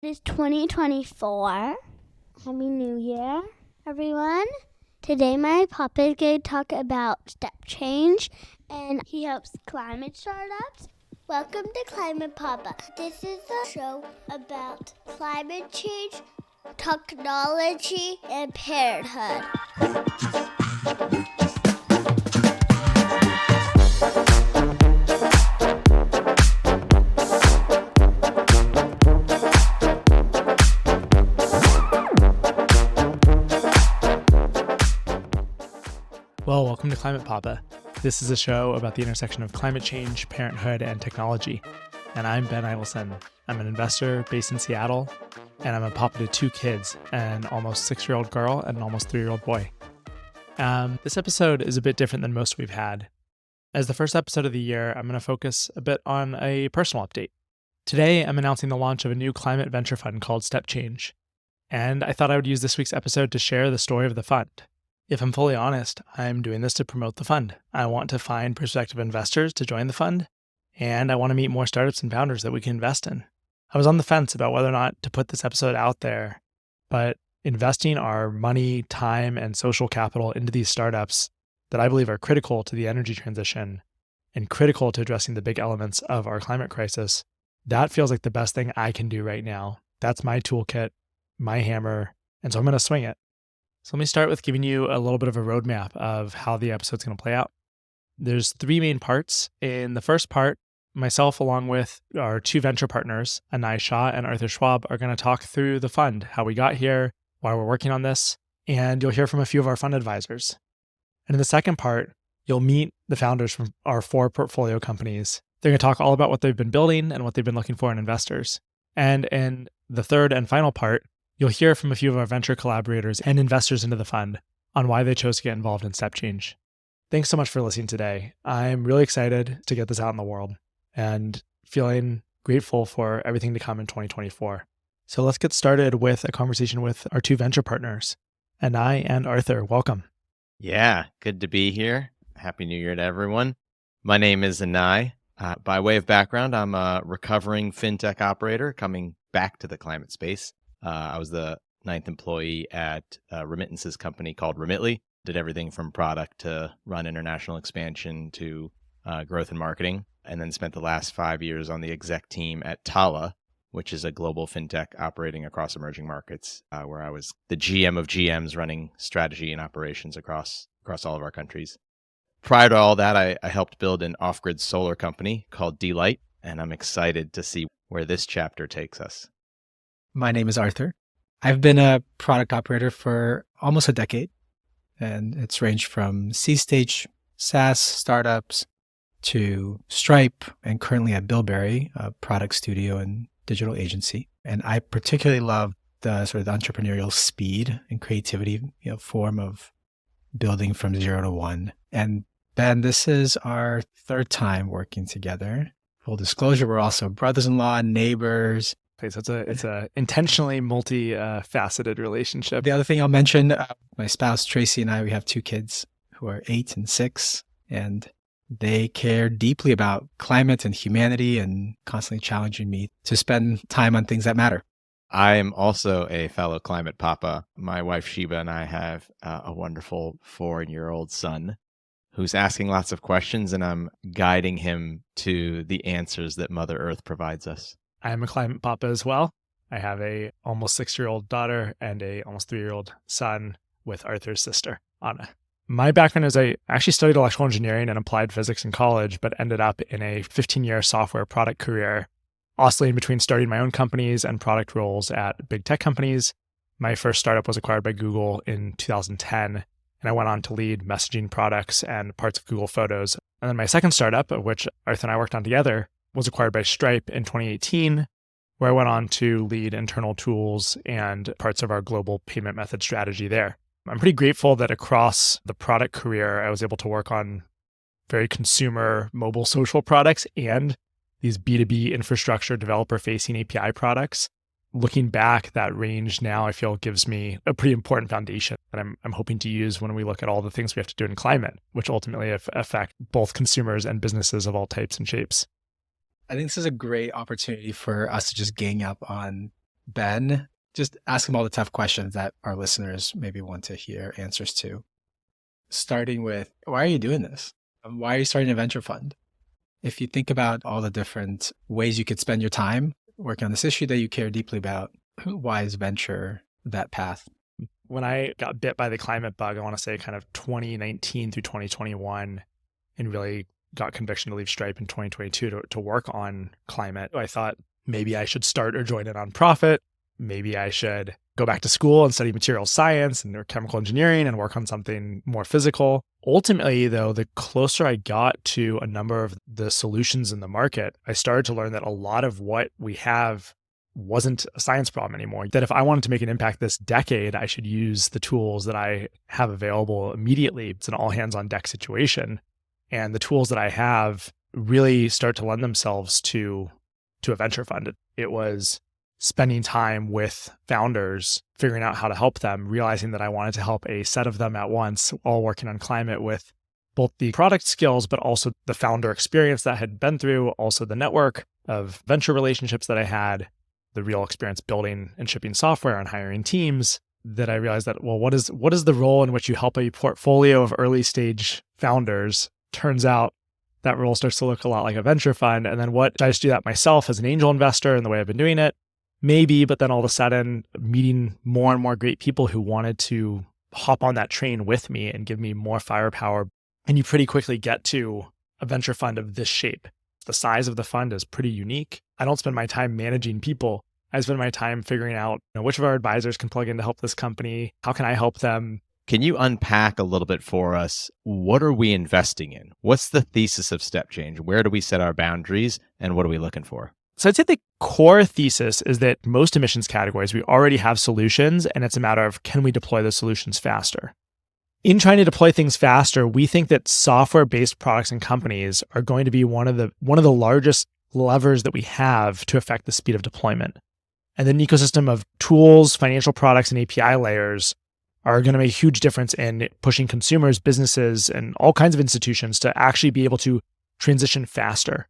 It's 2024. Happy New Year, everyone. Today my papa is going to talk about Stepchange, and he helps climate startups. Welcome to Climate Papa. This is a show about climate change, technology, and parenthood. Well, welcome to Climate Papa. This is a show about the intersection of climate change, parenthood, and technology. And I'm Ben Eidelson. I'm an investor based in Seattle, and I'm a papa to two kids, an almost 6-year-old girl and an almost 3-year-old boy. This episode is a bit different than most we've had. As the first episode of the year, I'm going to focus a bit on a personal update. Today, I'm announcing the launch of a new climate venture fund called Stepchange. And I thought I would use this week's episode to share the story of the fund. If I'm fully honest, I'm doing this to promote the fund. I want to find prospective investors to join the fund, and I want to meet more startups and founders that we can invest in. I was on the fence about whether or not to put this episode out there, but investing our money, time, and social capital into these startups that I believe are critical to the energy transition and critical to addressing the big elements of our climate crisis, that feels like the best thing I can do right now. That's my toolkit, my hammer, and so I'm going to swing it. So let me start with giving you a little bit of a roadmap of how the episode's going to play out. There's 3 main parts. In the first part, myself along with our 2 venture partners, Anai Shah and Arthur Schwab, are going to talk through the fund, how we got here, why we're working on this, and you'll hear from a few of our fund advisors. And in the second part, you'll meet the founders from our 4 portfolio companies. They're going to talk all about what they've been building and what they've been looking for in investors. And in the third and final part, you'll hear from a few of our venture collaborators and investors into the fund on why they chose to get involved in Stepchange. Thanks so much for listening today. I'm really excited to get this out in the world and feeling grateful for everything to come in 2024. So let's get started with a conversation with our 2 venture partners, Anai and Arthur. Welcome. Yeah, good to be here. Happy New Year to everyone. My name is Anai. By way of background, I'm a recovering fintech operator coming back to the climate space. I was the 9th employee at a remittances company called Remitly. Did everything from product to run international expansion to growth and marketing, and then spent the last 5 years on the exec team at Tala, which is a global fintech operating across emerging markets, where I was the GM of GMs running strategy and operations across all of our countries. Prior to all that, I helped build an off-grid solar company called D-Light, and I'm excited to see where this chapter takes us. My name is Arthur. I've been a product operator for almost a decade, and it's ranged from C-stage SaaS startups to Stripe, and currently at Bilberry, a product studio and digital agency. And I particularly love the sort of the entrepreneurial speed and creativity, form of building from 0 to 1. And Ben, this is our 3rd time working together. Full disclosure, we're also brothers-in-law, neighbors. So it's a intentionally multi-faceted relationship. The other thing I'll mention, my spouse Tracy and I, we have 2 kids who are 8 and 6, and they care deeply about climate and humanity and constantly challenging me to spend time on things that matter. I am also a fellow climate papa. My wife Sheba and I have a wonderful 4-year-old son who's asking lots of questions, and I'm guiding him to the answers that Mother Earth provides us. I am a climate papa as well. I have a almost 6-year-old daughter and a almost 3-year-old son with Arthur's sister, Anna. My background is I actually studied electrical engineering and applied physics in college, but ended up in a 15-year software product career, oscillating between starting my own companies and product roles at big tech companies. My first startup was acquired by Google in 2010, and I went on to lead messaging products and parts of Google Photos. And then my second startup, of which Arthur and I worked on together, was acquired by Stripe in 2018, where I went on to lead internal tools and parts of our global payment method strategy there. I'm pretty grateful that across the product career, I was able to work on very consumer mobile social products and these B2B infrastructure developer-facing API products. Looking back, that range now I feel gives me a pretty important foundation that I'm hoping to use when we look at all the things we have to do in climate, which ultimately affect both consumers and businesses of all types and shapes. I think this is a great opportunity for us to just gang up on Ben. Just ask him all the tough questions that our listeners maybe want to hear answers to. Starting with, why are you doing this? Why are you starting a venture fund? If you think about all the different ways you could spend your time working on this issue that you care deeply about, why is venture that path? When I got bit by the climate bug, I want to say kind of 2019 through 2021, and really got conviction to leave Stripe in 2022 to work on climate, I thought maybe I should start or join a nonprofit. Maybe I should go back to school and study material science and or chemical engineering and work on something more physical. Ultimately, though, the closer I got to a number of the solutions in the market, I started to learn that a lot of what we have wasn't a science problem anymore. That if I wanted to make an impact this decade, I should use the tools that I have available immediately. It's an all hands on deck situation. And the tools that I have really start to lend themselves to a venture fund. It was spending time with founders, figuring out how to help them, realizing that I wanted to help a set of them at once, all working on climate with both the product skills, but also the founder experience that I had been through, also the network of venture relationships that I had, the real experience building and shipping software and hiring teams, that I realized that, well, what is the role in which you help a portfolio of early stage founders? Turns out that role starts to look a lot like a venture fund. And then what, did I just do that myself as an angel investor in the way I've been doing it? Maybe, but then all of a sudden meeting more and more great people who wanted to hop on that train with me and give me more firepower. And you pretty quickly get to a venture fund of this shape. The size of the fund is pretty unique. I don't spend my time managing people. I spend my time figuring out, which of our advisors can plug in to help this company. How can I help them? Can you unpack a little bit for us? What are we investing in? What's the thesis of Stepchange? Where do we set our boundaries and what are we looking for? So I'd say the core thesis is that most emissions categories, we already have solutions, and it's a matter of, can we deploy those solutions faster? In trying to deploy things faster, we think that software-based products and companies are going to be one of the largest levers that we have to affect the speed of deployment. And then an ecosystem of tools, financial products, and API layers are going to make a huge difference in pushing consumers, businesses, and all kinds of institutions to actually be able to transition faster.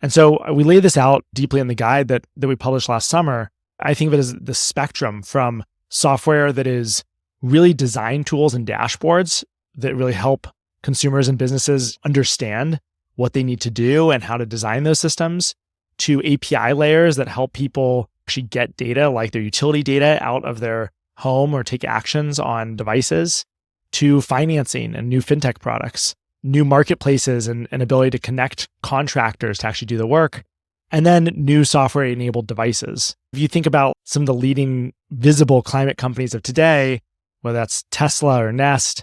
And so we lay this out deeply in the guide that we published last summer. I think of it as the spectrum from software that is really design tools and dashboards that really help consumers and businesses understand what they need to do and how to design those systems, to API layers that help people actually get data like their utility data out of their home or take actions on devices, to financing and new fintech products, new marketplaces and ability to connect contractors to actually do the work, and then new software-enabled devices. If you think about some of the leading visible climate companies of today, whether that's Tesla or Nest,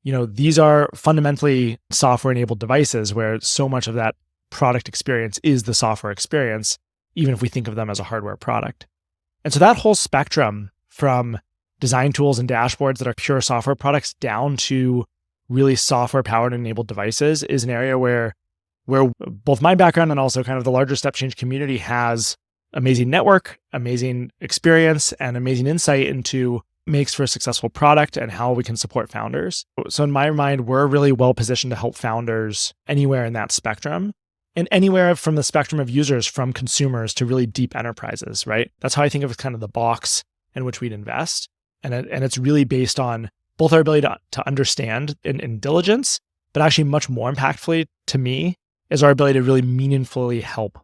these are fundamentally software-enabled devices where so much of that product experience is the software experience, even if we think of them as a hardware product. And so that whole spectrum from design tools and dashboards that are pure software products down to really software-powered enabled devices is an area where both my background and also kind of the larger Stepchange community has amazing network, amazing experience, and amazing insight into makes for a successful product and how we can support founders. So in my mind, we're really well positioned to help founders anywhere in that spectrum, and anywhere from the spectrum of users, from consumers to really deep enterprises, right? That's how I think of kind of the box in which we'd invest. And it's really based on both our ability to understand in diligence, but actually much more impactfully to me is our ability to really meaningfully help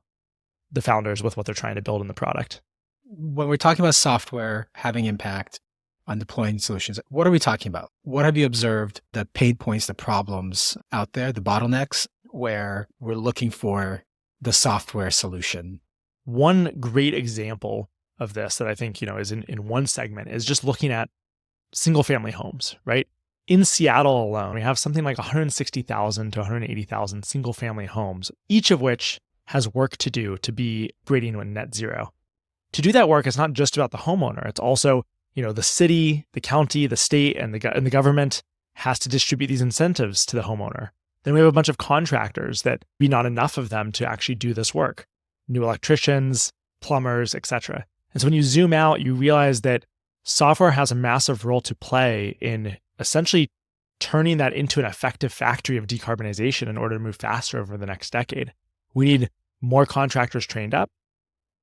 the founders with what they're trying to build in the product. When we're talking about software having impact on deploying solutions, what are we talking about? What have you observed, the pain points, the problems out there, the bottlenecks, where we're looking for the software solution? One great example of this that I think, is in one segment is just looking at single family homes, right? In Seattle alone, we have something like 160,000 to 180,000 single family homes, each of which has work to do to be grading with net zero. To do that work, it's not just about the homeowner. It's also, the city, the county, the state, and the government has to distribute these incentives to the homeowner. Then we have a bunch of contractors that be not enough of them to actually do this work. New electricians, plumbers, etc. And so when you zoom out, you realize that software has a massive role to play in essentially turning that into an effective factory of decarbonization in order to move faster over the next decade. We need more contractors trained up.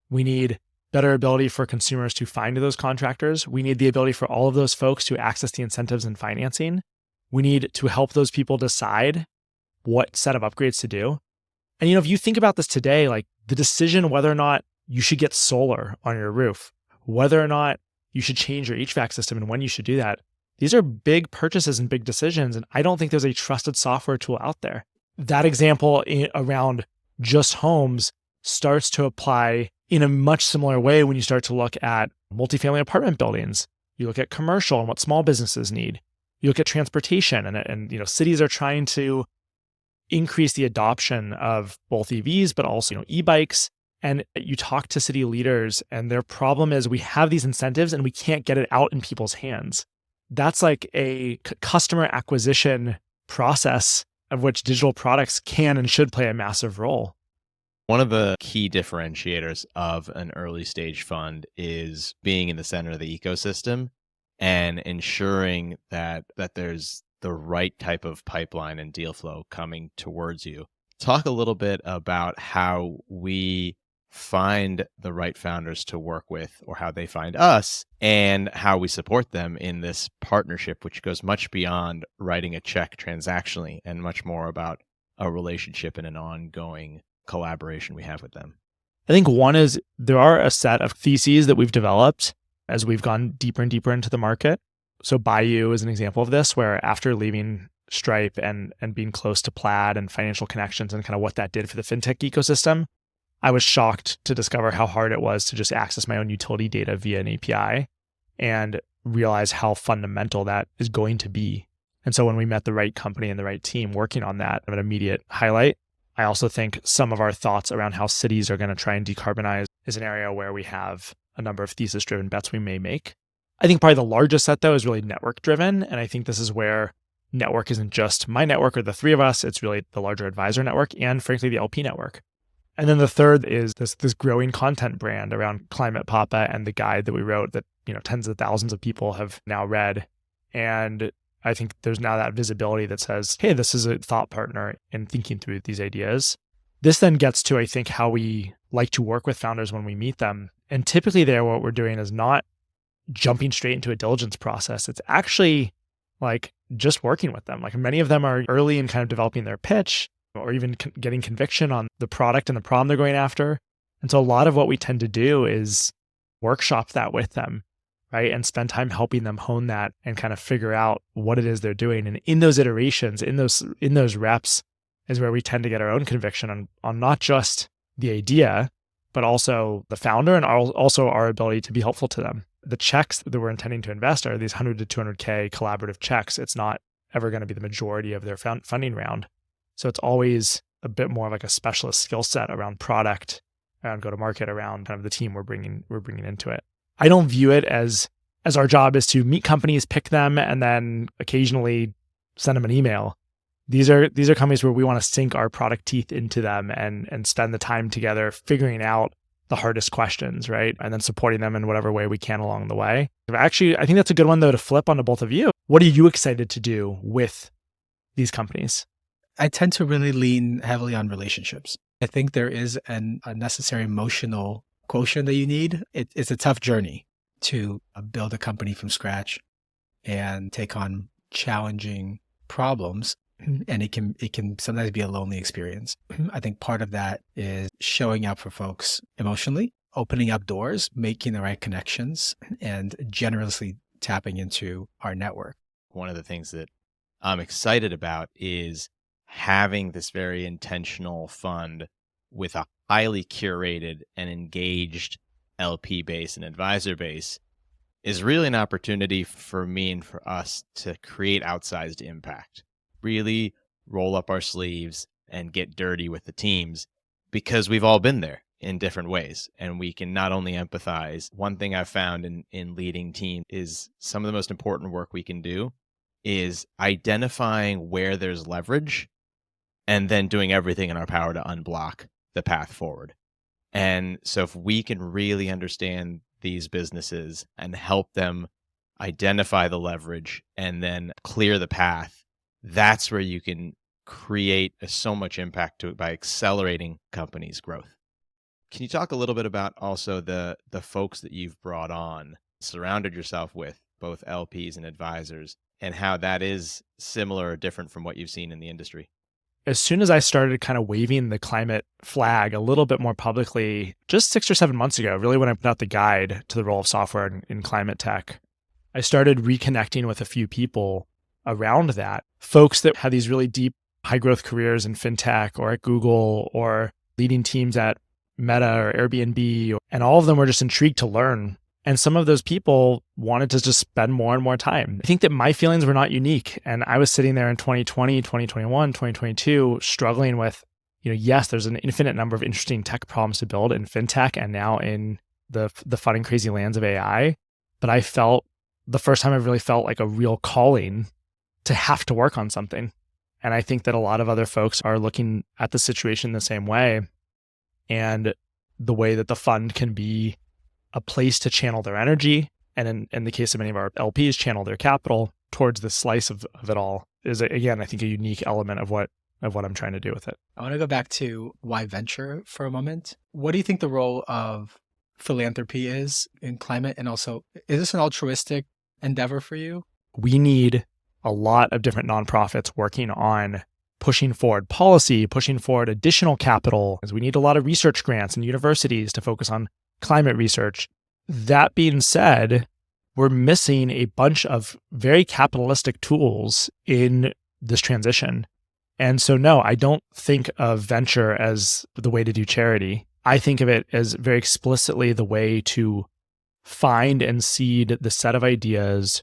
We need better ability for consumers to find those contractors. We need the ability for all of those folks to access the incentives and financing. We need to help those people decide what set of upgrades to do. And if you think about this today, like the decision whether or not you should get solar on your roof, whether or not you should change your HVAC system and when you should do that, these are big purchases and big decisions. And I don't think there's a trusted software tool out there. That example around just homes starts to apply in a much similar way when you start to look at multifamily apartment buildings. You look at commercial and what small businesses need. You look at transportation and cities are trying to increase the adoption of both EVs, but also e-bikes. And you talk to city leaders and their problem is we have these incentives and we can't get it out in people's hands. That's like a customer acquisition process of which digital products can and should play a massive role. One of the key differentiators of an early stage fund is being in the center of the ecosystem and ensuring that there's the right type of pipeline and deal flow coming towards you. Talk a little bit about how we find the right founders to work with or how they find us and how we support them in this partnership, which goes much beyond writing a check transactionally and much more about a relationship and an ongoing collaboration we have with them. I think one is there are a set of theses that we've developed as we've gone deeper and deeper into the market. So Bayou is an example of this, where after leaving Stripe and being close to Plaid and financial connections and kind of what that did for the fintech ecosystem, I was shocked to discover how hard it was to just access my own utility data via an API and realize how fundamental that is going to be. And so when we met the right company and the right team working on that, an immediate highlight. I also think some of our thoughts around how cities are going to try and decarbonize is an area where we have a number of thesis-driven bets we may make. I think probably the largest set, though, is really network-driven. And I think this is where network isn't just my network or the three of us. It's really the larger advisor network and, frankly, the LP network. And then the third is this growing content brand around Climate Papa and the guide that we wrote that tens of thousands of people have now read. And I think there's now that visibility that says, hey, this is a thought partner in thinking through these ideas. This then gets to, I think, how we like to work with founders when we meet them. And typically there, what we're doing is not jumping straight into a diligence process. It's actually like just working with them. Like many of them are early in kind of developing their pitch or even getting conviction on the product and the problem they're going after. And so a lot of what we tend to do is workshop that with them, right? And spend time helping them hone that and kind of figure out what it is they're doing. And in those iterations, in those reps is where we tend to get our own conviction on not just the idea, but also the founder and also our ability to be helpful to them. The checks that we're intending to invest are these 100 to 200K collaborative checks. It's not ever going to be the majority of their funding round. So it's always a bit more like a specialist skill set around product, around go-to-market, around kind of the team we're bringing into it. I don't view it as our job is to meet companies, pick them, and then occasionally send them an email. These are companies where we want to sink our product teeth into them and spend the time together figuring out the hardest questions, right? And then supporting them in whatever way we can along the way. Actually, I think that's a good one, though, to flip onto both of you. What are you excited to do with these companies? I tend to really lean heavily on relationships. I think there is a necessary emotional quotient that you need. It's a tough journey to build a company from scratch and take on challenging problems. And it can sometimes be a lonely experience. I think part of that is showing up for folks emotionally, opening up doors, making the right connections, and generously tapping into our network. One of the things that I'm excited about is having this very intentional fund with a highly curated and engaged LP base and advisor base is really an opportunity for me and for us to create outsized impact. Really roll up our sleeves and get dirty with the teams because we've all been there in different ways. And we can not only empathize. One thing I've found in leading teams is some of the most important work we can do is identifying where there's leverage and then doing everything in our power to unblock the path forward. And so if we can really understand these businesses and help them identify the leverage and then clear the path, that's where you can create so much impact by accelerating companies' growth. Can you talk a little bit about also the folks that you've brought on, surrounded yourself with, both LPs and advisors, and how that is similar or different from what you've seen in the industry? As soon as I started kind of waving the climate flag a little bit more publicly, just 6 or 7 months ago, really when I put out the guide to the role of software in climate tech, I started reconnecting with a few people around that. Folks that had these really deep, high growth careers in fintech or at Google or leading teams at Meta or Airbnb, and all of them were just intrigued to learn. And some of those people wanted to just spend more and more time. I think that my feelings were not unique. And I was sitting there in 2020, 2021, 2022, struggling with, yes, there's an infinite number of interesting tech problems to build in fintech and now in the fun and crazy lands of AI. But I felt the first time I really felt like a real calling to have to work on something. And I think that a lot of other folks are looking at the situation the same way. And the way that the fund can be a place to channel their energy, and in the case of many of our LPs, channel their capital towards the slice of it all is, again, I think a unique element of what I'm trying to do with it. I want to go back to why venture for a moment. What do you think the role of philanthropy is in climate? And also, is this an altruistic endeavor for you? We need a lot of different nonprofits working on pushing forward policy, pushing forward additional capital. We need a lot of research grants and universities to focus on climate research. That being said, we're missing a bunch of very capitalistic tools in this transition. And so, no, I don't think of venture as the way to do charity. I think of it as very explicitly the way to find and seed the set of ideas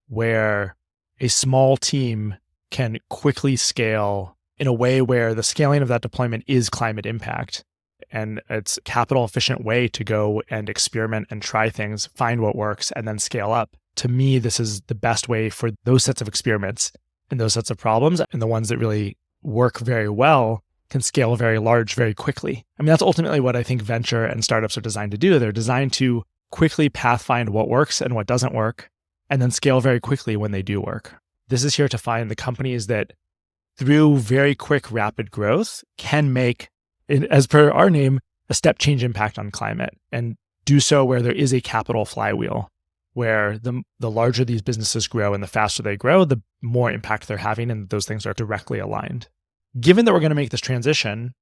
where a small team can quickly scale in a way where the scaling of that deployment is climate impact. And it's a capital efficient way to go and experiment and try things, find what works, and then scale up. To me, this is the best way for those sets of experiments and those sets of problems. And the ones that really work very well can scale very large very quickly. I mean, that's ultimately what I think venture and startups are designed to do. They're designed to quickly pathfind what works and what doesn't work, and then scale very quickly when they do work. This is here to find the companies that, through very quick, rapid growth, can make, as per our name, a step change impact on climate, and do so where there is a capital flywheel, where the larger these businesses grow and the faster they grow, the more impact they're having, and those things are directly aligned. Given that we're going to make this transition,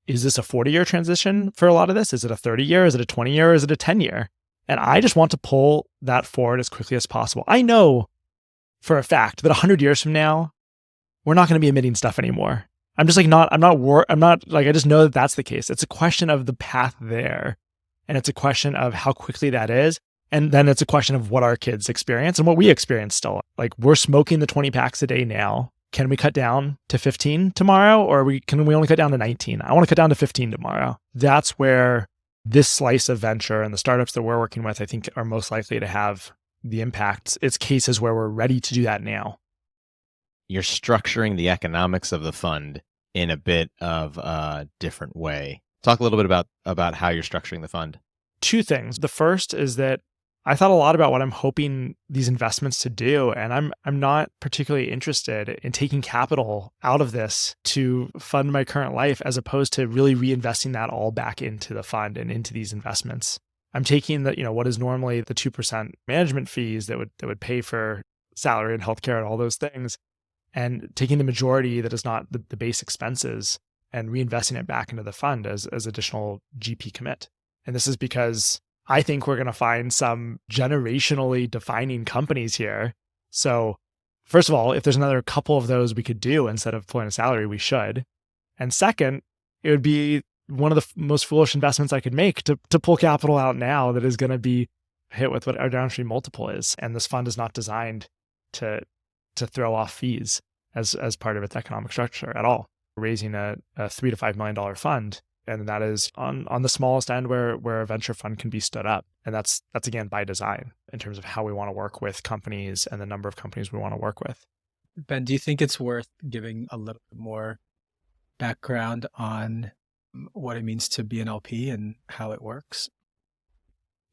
is this a 40-year transition for a lot of this? Is it a 30-year? Is it a 20-year? Is it a 10-year? And I just want to pull that forward as quickly as possible. I know for a fact that 100 years from now, we're not going to be emitting stuff anymore. I just know that that's the case. It's a question of the path there. And it's a question of how quickly that is. And then it's a question of what our kids experience and what we experience still. Like, we're smoking the 20 packs a day now. Can we cut down to 15 tomorrow? Or can we only cut down to 19? I want to cut down to 15 tomorrow. That's where this slice of venture and the startups that we're working with, I think, are most likely to have the impacts. It's cases where we're ready to do that now. You're structuring the economics of the fund in a bit of a different way. Talk a little bit about how you're structuring the fund. Two things. The first is that I thought a lot about what I'm hoping these investments to do, and I'm not particularly interested in taking capital out of this to fund my current life, as opposed to really reinvesting that all back into the fund and into these investments. I'm taking what is normally the 2% management fees that would pay for salary and healthcare and all those things, and taking the majority that is not the base expenses and reinvesting it back into the fund as additional GP commit. And this is because I think we're going to find some generationally defining companies here. So first of all, if there's another couple of those we could do instead of pulling a salary, we should. And second, it would be one of the most foolish investments I could make to pull capital out now that is going to be hit with what our downstream multiple is. And this fund is not designed to throw off fees as part of its economic structure at all. We're raising a $3 to $5 million fund. And that is on the smallest end where a venture fund can be stood up. And that's again by design in terms of how we want to work with companies and the number of companies we want to work with. Ben, do you think it's worth giving a little bit more background on what it means to be an LP and how it works?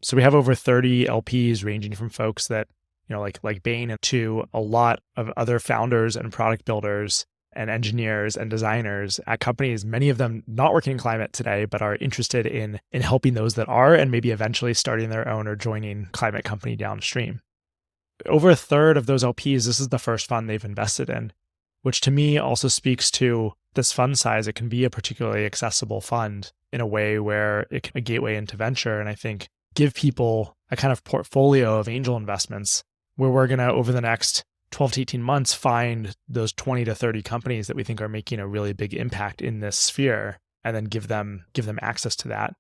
So we have over 30 LPs, ranging from folks that, like Bain, to a lot of other founders and product builders. and engineers and designers at companies, many of them not working in climate today, but are interested in helping those that are, and maybe eventually starting their own or joining climate company downstream. Over a third of those LPs, this is the first fund they've invested in, which to me also speaks to this fund size. It can be a particularly accessible fund in a way where it can be a gateway into venture. And I think give people a kind of portfolio of angel investments where we're going to, over the next 12 to 18 months, find those 20 to 30 companies that we think are making a really big impact in this sphere, and then give them access to that.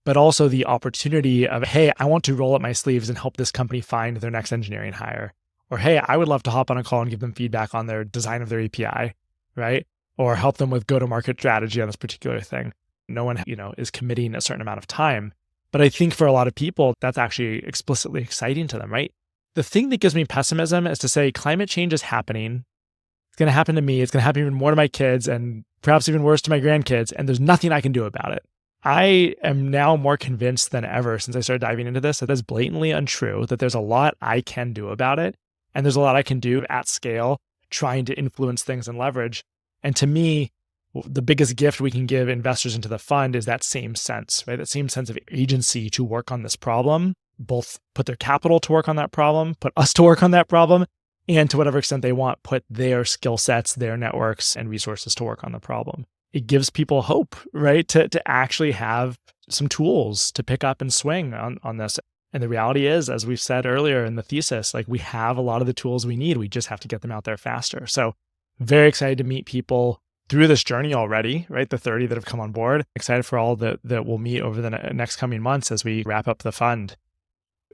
But also the opportunity of, hey, I want to roll up my sleeves and help this company find their next engineering hire. Or, hey, I would love to hop on a call and give them feedback on their design of their API, right? Or help them with go-to-market strategy on this particular thing. No one, is committing a certain amount of time. But I think for a lot of people, that's actually explicitly exciting to them, right? The thing that gives me pessimism is to say climate change is happening. It's going to happen to me. It's going to happen even more to my kids and perhaps even worse to my grandkids. And there's nothing I can do about it. I am now more convinced than ever since I started diving into this that that's blatantly untrue, that there's a lot I can do about it. And there's a lot I can do at scale, trying to influence things and leverage. And to me, the biggest gift we can give investors into the fund is that same sense, right? That same sense of agency to work on this problem, both put their capital to work on that problem, put us to work on that problem, and to whatever extent they want, put their skill sets, their networks, and resources to work on the problem. It gives people hope, right? To actually have some tools to pick up and swing on this. And the reality is, as we've said earlier in the thesis, like we have a lot of the tools we need. We just have to get them out there faster. So very excited to meet people through this journey already, right? The 30 that have come on board. Excited for all that we'll meet over the next coming months as we wrap up the fund.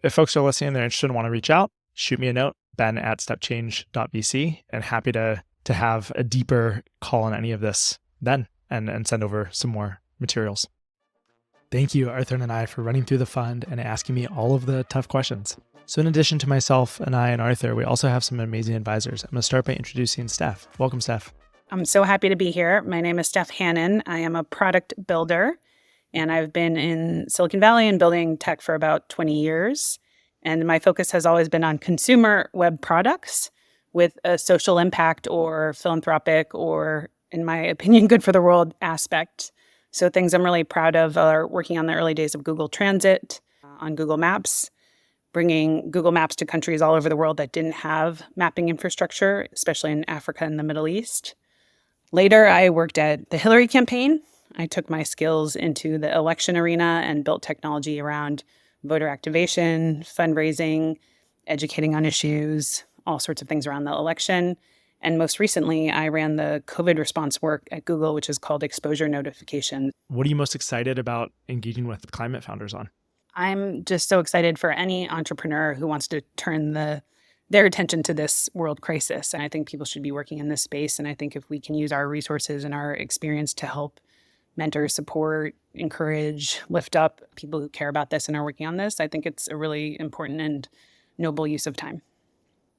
If folks are listening, they're interested and want to reach out, shoot me a note, ben@stepchange.vc, and happy to have a deeper call on any of this then and send over some more materials. Thank you, Arthur and I, for running through the fund and asking me all of the tough questions. So in addition to myself and I and Arthur, we also have some amazing advisors. I'm going to start by introducing Steph. Welcome, Steph. I'm so happy to be here. My name is Steph Hannon. I am a product builder, and I've been in Silicon Valley and building tech for about 20 years. And my focus has always been on consumer web products with a social impact or philanthropic or, in my opinion, good for the world aspect. So things I'm really proud of are working on the early days of Google Transit on Google Maps, bringing Google Maps to countries all over the world that didn't have mapping infrastructure, especially in Africa and the Middle East. Later, I worked at the Hillary campaign. I took my skills into the election arena and built technology around voter activation, fundraising, educating on issues, all sorts of things around the election. And most recently, I ran the COVID response work at Google, which is called exposure notification. What are you most excited about engaging with climate founders on? I'm just so excited for any entrepreneur who wants to turn their attention to this world crisis. And I think people should be working in this space. And I think if we can use our resources and our experience to help mentor, support, encourage, lift up people who care about this and are working on this, I think it's a really important and noble use of time.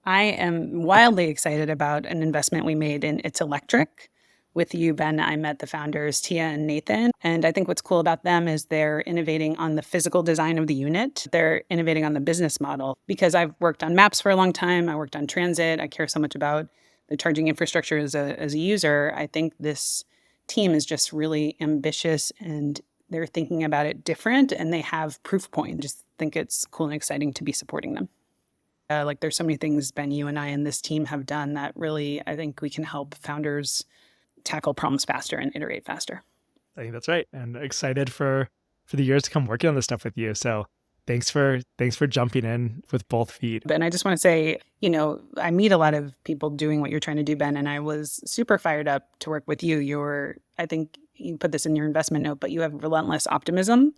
I am wildly excited about an investment we made in It's Electric. With you, Ben, I met the founders, Tia and Nathan. And I think what's cool about them is they're innovating on the physical design of the unit. They're innovating on the business model. Because I've worked on maps for a long time, I worked on transit, I care so much about the charging infrastructure as a user. I think this team is just really ambitious and they're thinking about it different and they have proof points. I just think it's cool and exciting to be supporting them. There's so many things, Ben, you and I and this team have done that really, I think we can help founders tackle problems faster and iterate faster. I think that's right. And excited for the years to come working on this stuff with you. So thanks for jumping in with both feet. And I just want to say, I meet a lot of people doing what you're trying to do, Ben, and I was super fired up to work with you. I think you put this in your investment note, but you have relentless optimism.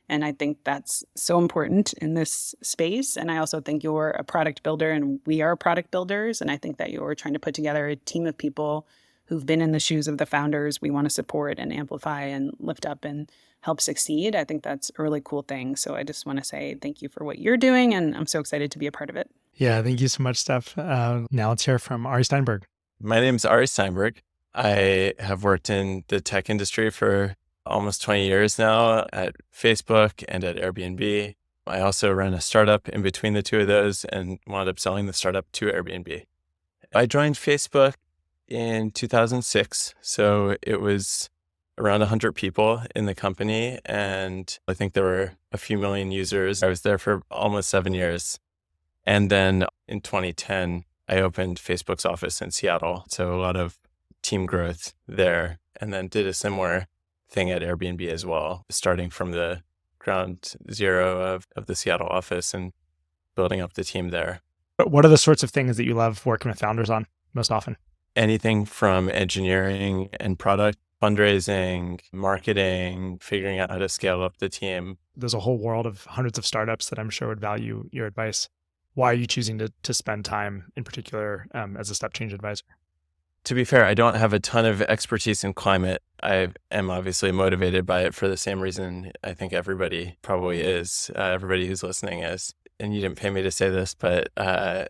And I think that's so important in this space. And I also think you're a product builder and we are product builders. And I think that you're trying to put together a team of people who've been in the shoes of the founders we want to support and amplify and lift up and help succeed. I think that's a really cool thing. So I just want to say thank you for what you're doing. And I'm so excited to be a part of it. Yeah, thank you so much, Steph. Now let's hear from Ari Steinberg. My name's Ari Steinberg. I have worked in the tech industry for almost 20 years now at Facebook and at Airbnb. I also ran a startup in between the two of those and wound up selling the startup to Airbnb. I joined Facebook in 2006. So it was around 100 people in the company. And I think there were a few million users. I was there for almost 7 years. And then in 2010, I opened Facebook's office in Seattle. So a lot of team growth there. And then did a similar thing at Airbnb as well, starting from the ground zero of the Seattle office and building up the team there. What are the sorts of things that you love working with founders on most often? Anything from engineering and product, fundraising, marketing, figuring out how to scale up the team. There's a whole world of hundreds of startups that I'm sure would value your advice. Why are you choosing to spend time in particular as a Stepchange advisor? To be fair, I don't have a ton of expertise in climate. I am obviously motivated by it for the same reason I think everybody probably is, everybody who's listening is. And you didn't pay me to say this, but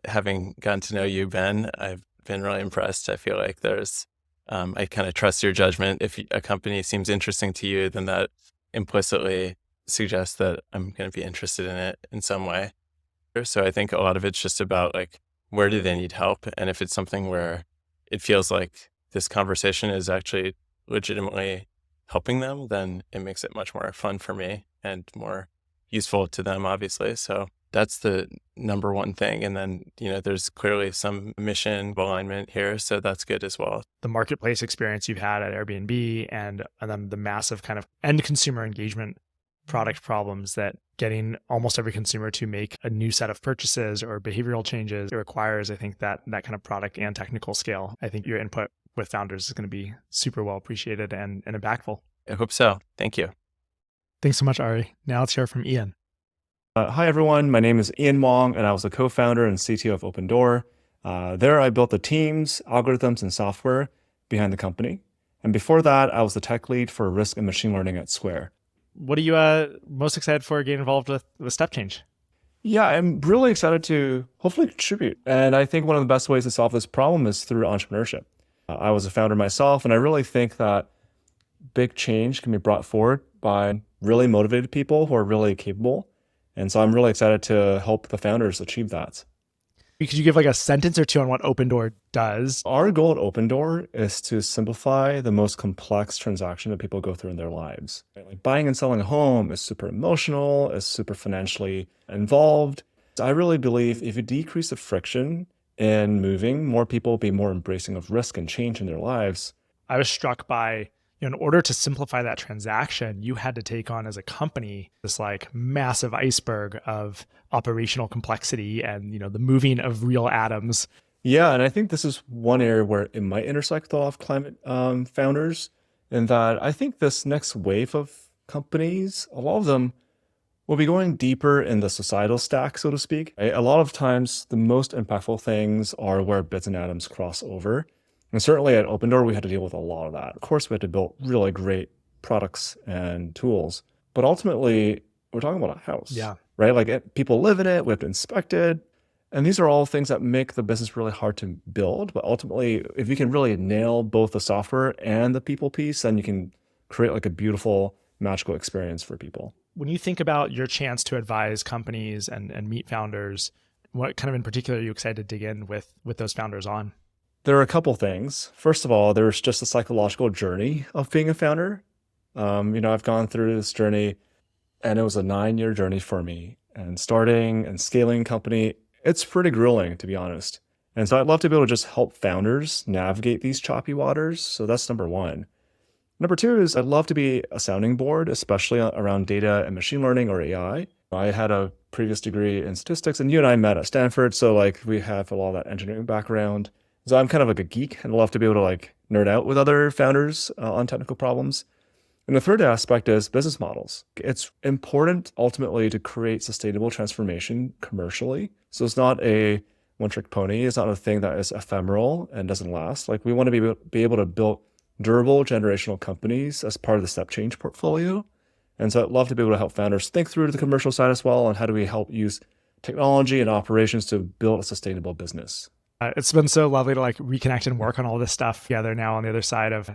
having gotten to know you, Ben, I've been really impressed. I feel like I kind of trust your judgment. If a company seems interesting to you, then that implicitly suggests that I'm going to be interested in it in some way. So I think a lot of it's just about like, where do they need help? And if it's something where it feels like this conversation is actually legitimately helping them, then it makes it much more fun for me and more useful to them, obviously. So that's the number one thing. And then, there's clearly some mission alignment here. So that's good as well. The marketplace experience you've had at Airbnb and then the massive kind of end consumer engagement product problems that getting almost every consumer to make a new set of purchases or behavioral changes, it requires, I think, that kind of product and technical scale. I think your input with founders is going to be super well appreciated and impactful. I hope so. Thank you. Thanks so much, Ari. Now let's hear from Ian. Hi, everyone. My name is Ian Wong, and I was the co-founder and CTO of OpenDoor. There, I built the teams, algorithms, and software behind the company. And before that, I was the tech lead for risk and machine learning at Square. What are you most excited for getting involved with Stepchange? Yeah, I'm really excited to hopefully contribute. And I think one of the best ways to solve this problem is through entrepreneurship. I was a founder myself, and I really think that big change can be brought forward by really motivated people who are really capable. And so I'm really excited to help the founders achieve that. Could you give like a sentence or two on what OpenDoor does? Our goal at OpenDoor is to simplify the most complex transaction that people go through in their lives. Like buying and selling a home is super emotional, is super financially involved. I really believe if you decrease the friction in moving, more people will be more embracing of risk and change in their lives. I was struck by, in order to simplify that transaction, you had to take on as a company this like massive iceberg of operational complexity and, the moving of real atoms. Yeah, and I think this is one area where it might intersect with a lot of climate founders, in that I think this next wave of companies, a lot of them will be going deeper in the societal stack, so to speak. A lot of times, the most impactful things are where bits and atoms cross over. And certainly at OpenDoor, we had to deal with a lot of that. Of course, we had to build really great products and tools, but ultimately, we're talking about a house, right? Like people live in it, we have to inspect it. And these are all things that make the business really hard to build. But ultimately, if you can really nail both the software and the people piece, then you can create like a beautiful, magical experience for people. When you think about your chance to advise companies and meet founders, what kind of in particular are you excited to dig in with those founders on? There are a couple things. First of all, there's just the psychological journey of being a founder. I've gone through this journey, and it was a 9-year journey for me. And starting and scaling a company, it's pretty grueling, to be honest. And so I'd love to be able to just help founders navigate these choppy waters. So that's number one. Number two is I'd love to be a sounding board, especially around data and machine learning or AI. I had a previous degree in statistics, and you and I met at Stanford. So like we have a lot of that engineering background. So I'm kind of like a geek and love to be able to like nerd out with other founders on technical problems. And the third aspect is business models. It's important ultimately to create sustainable transformation commercially. So it's not a one-trick pony. It's not a thing that is ephemeral and doesn't last. Like we want to be able to build durable generational companies as part of the Stepchange portfolio. And so I'd love to be able to help founders think through the commercial side as well, and how do we help use technology and operations to build a sustainable business. It's been so lovely to like reconnect and work on all this stuff together now on the other side of,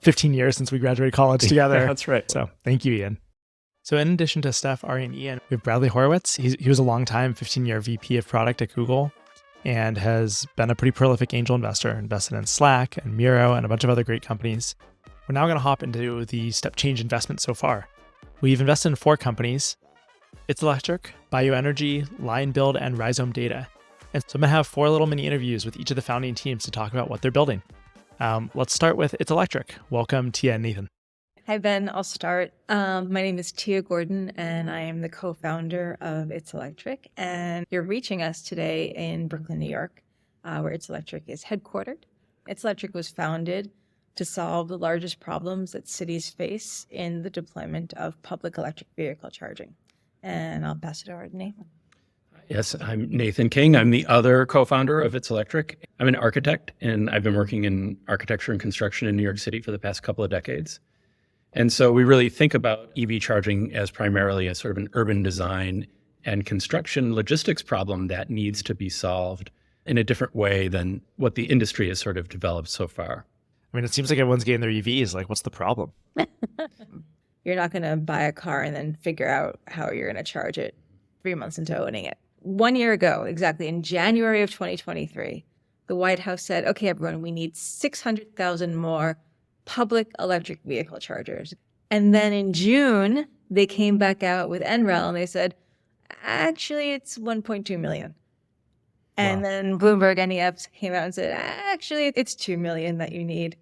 15 years since we graduated college together. Yeah, that's right. So thank you, Ian. So in addition to Steph, Ari, and Ian, we have Bradley Horowitz. He was a long time 15-year VP of product at Google. and has been a pretty prolific angel investor, invested in Slack and Miro and a bunch of other great companies. We're now going to hop into the Stepchange investment so far. We've invested in 4 companies: It's Electric, Bioenergy, Line Build, and Rhizome Data. And so I'm going to have 4 little mini interviews with each of the founding teams to talk about what they're building. Let's start with It's Electric. Welcome, Tia and Nathan. Hi, Ben. I'll start. My name is Tia Gordon, and I am the co-founder of It's Electric. And you're reaching us today in Brooklyn, New York, where It's Electric is headquartered. It's Electric was founded to solve the largest problems that cities face in the deployment of public electric vehicle charging. And I'll pass it over to Nathan. Yes, I'm Nathan King. I'm the other co-founder of It's Electric. I'm an architect, and I've been working in architecture and construction in New York City for the past couple of decades. And so we really think about EV charging as primarily as sort of an urban design and construction logistics problem that needs to be solved in a different way than what the industry has sort of developed so far. I mean, it seems like everyone's getting their EVs. Like, what's the problem? You're not going to buy a car and then figure out how you're going to charge it 3 months into owning it. 1 year ago, exactly in January of 2023, the White House said, okay, everyone, we need 600,000 more public electric vehicle chargers. And then in June, they came back out with NREL and they said, actually, it's 1.2 million. And Wow. then Bloomberg NEF came out and said, actually, it's 2 million that you need.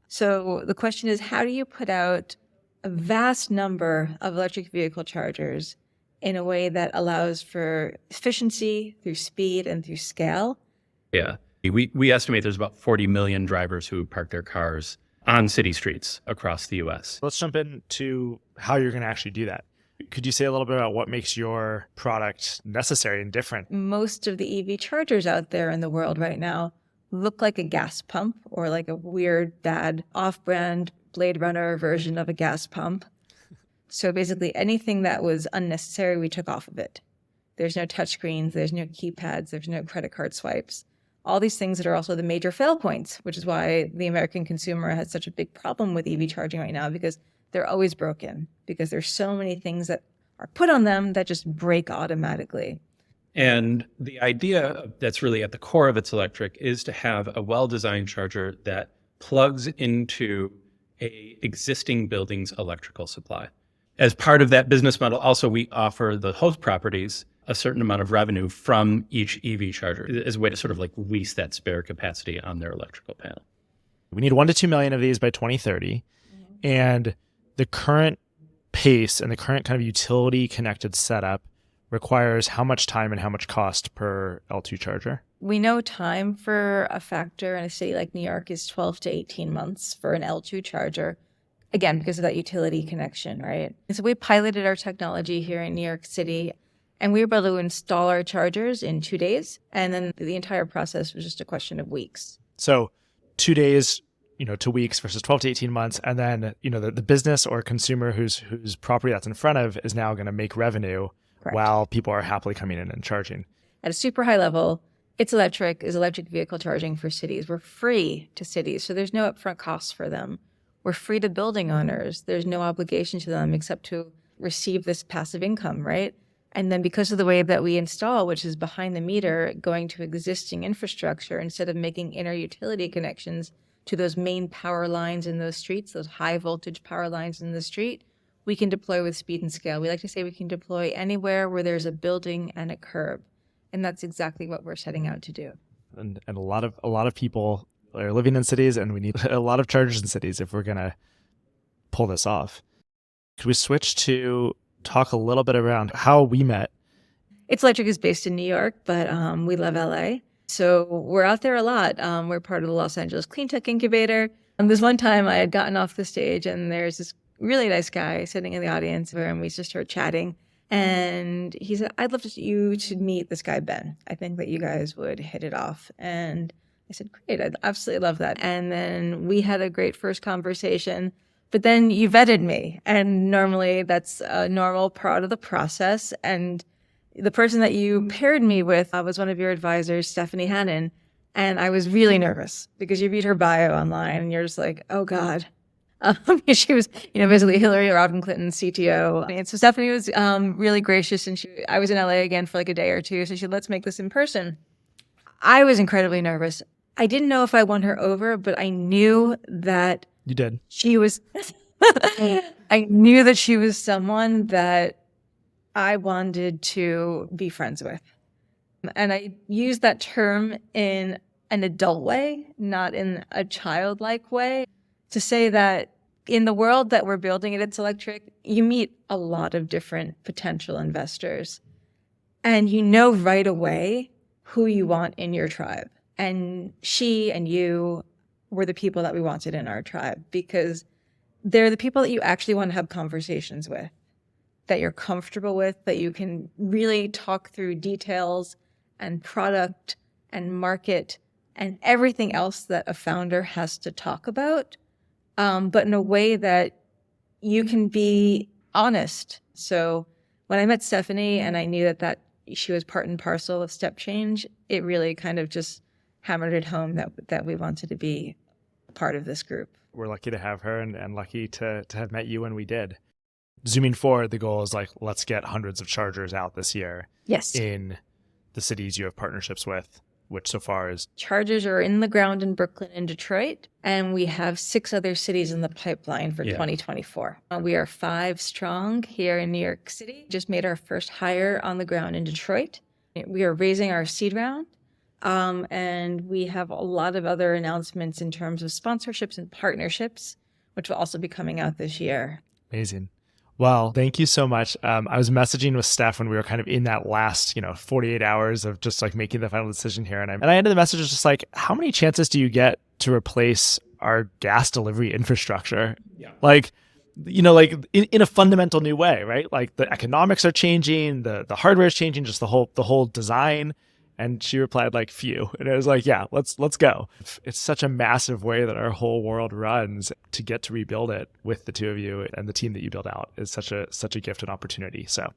So the question is, how do you put out a vast number of electric vehicle chargers in a way that allows for efficiency through speed and through scale? Yeah, we estimate there's about 40 million drivers who park their cars on city streets across the U.S. Let's jump into how you're going to actually do that. Could you say a little bit about what makes your product necessary and different? Most of the EV chargers out there in the world right now look like a gas pump or like a weird, bad, off-brand Blade Runner version of a gas pump. So basically anything that was unnecessary, we took off of it. There's no touchscreens, there's no keypads, there's no credit card swipes. All these things that are also the major fail points, which is why the American consumer has such a big problem with EV charging right now, because they're always broken, because there's so many things that are put on them that just break automatically. And the idea that's really at the core of It's Electric is to have a well-designed charger that plugs into a existing building's electrical supply. As part of that business model, also, we offer the host properties a certain amount of revenue from each EV charger as a way to sort of like lease that spare capacity on their electrical panel. We need 1 to 2 million of these by 2030. And the current pace and the current kind of utility connected setup requires how much time and how much cost per L2 charger? We know time for a factor in a city like New York is 12 to 18 months for an L2 charger. Again, because of that utility connection, right? And so we piloted our technology here in New York City, and we were able to install our chargers in 2 days. And then the entire process was just a question of weeks. So 2 days, to weeks versus 12 to 18 months. And then, the business or consumer whose property that's in front of is now going to make revenue. Correct. While people are happily coming in and charging. At a super high level, It's Electric is electric vehicle charging for cities. We're free to cities, so there's no upfront costs for them. We're free to building owners. There's no obligation to them except to receive this passive income, right? And then because of the way that we install, which is behind the meter, going to existing infrastructure instead of making inner utility connections to those main power lines in those streets, those high voltage power lines in the street, we can deploy with speed and scale. We like to say we can deploy anywhere where there's a building and a curb. And that's exactly what we're setting out to do. And a lot of people are living in cities, and we need a lot of chargers in cities if we're going to pull this off. Could we switch to talk a little bit around how we met? It's Electric is based in New York, but we love LA. So we're out there a lot. We're part of the Los Angeles Clean Tech Incubator. And this one time I had gotten off the stage and there's this really nice guy sitting in the audience and we just started chatting. And he said, I'd love you to meet this guy, Ben. I think that you guys would hit it off. And I said, great, I'd absolutely love that. And then we had a great first conversation. But then you vetted me. And normally that's a normal part of the process. And the person that you paired me with was one of your advisors, Stephanie Hannon. And I was really nervous because you read her bio online and you're just like, oh, God. She was, basically Hillary Rodham Clinton's CTO. And so Stephanie was really gracious. And I was in LA again for like a day or two. So she said, let's make this in person. I was incredibly nervous. I didn't know if I won her over, but I knew that You did. she was, I knew that she was someone that I wanted to be friends with. And I use that term in an adult way, not in a childlike way, to say that in the world that we're building at It's Electric, you meet a lot of different potential investors. And you know right away who you want in your tribe. And she and you were the people that we wanted in our tribe because they're the people that you actually want to have conversations with, that you're comfortable with, that you can really talk through details and product and market and everything else that a founder has to talk about, but in a way that you can be honest. So when I met Stephanie and I knew that she was part and parcel of Stepchange, it really kind of just hammered it home that we wanted to be part of this group. We're lucky to have her and lucky to have met you when we did. Zooming forward, the goal is like, let's get hundreds of chargers out this year. Yes. In the cities you have partnerships with, which so far is... Chargers are in the ground in Brooklyn and Detroit, and we have 6 other cities in the pipeline for 2024. We are 5 strong here in New York City. Just made our first hire on the ground in Detroit. We are raising our seed round, and we have a lot of other announcements in terms of sponsorships and partnerships, which will also be coming out this year. Amazing. Well, thank you so much. I was messaging with Steph when we were kind of in that last, 48 hours of just like making the final decision here. And I ended the message just like, how many chances do you get to replace our gas delivery infrastructure? Yeah. Like, like in a fundamental new way, right? Like the economics are changing, the hardware is changing, just the whole design. And she replied like, few. And I was like, yeah, let's go. It's such a massive way that our whole world runs. To get to rebuild it with the two of you and the team that you build out is such a gift and opportunity. So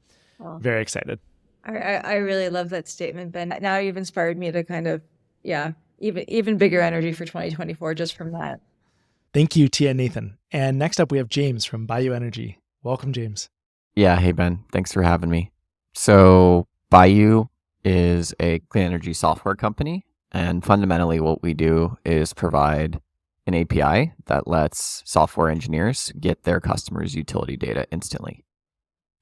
very excited. I really love that statement, Ben. Now you've inspired me to kind of, even bigger energy for 2024 just from that. Thank you, Tia and Nathan. And next up, we have James from Bayou Energy. Welcome, James. Yeah. Hey, Ben. Thanks for having me. So Bayou is a clean energy software company. And fundamentally, what we do is provide an API that lets software engineers get their customers' utility data instantly.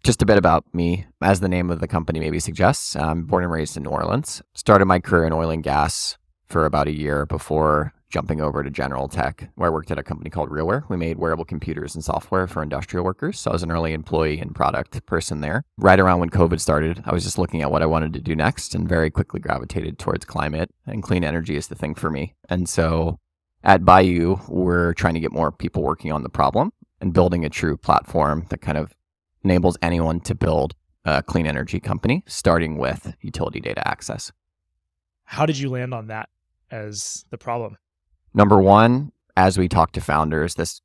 Just a bit about me. As the name of the company maybe suggests, I'm born and raised in New Orleans. Started my career in oil and gas for about a year before jumping over to General Tech, where I worked at a company called RealWear. We made wearable computers and software for industrial workers. So I was an early employee and product person there. Right around when COVID started, I was just looking at what I wanted to do next and very quickly gravitated towards climate, and clean energy is the thing for me. And so at Bayou, we're trying to get more people working on the problem and building a true platform that kind of enables anyone to build a clean energy company, starting with utility data access. How did you land on that as the problem? Number one, as we talked to founders, this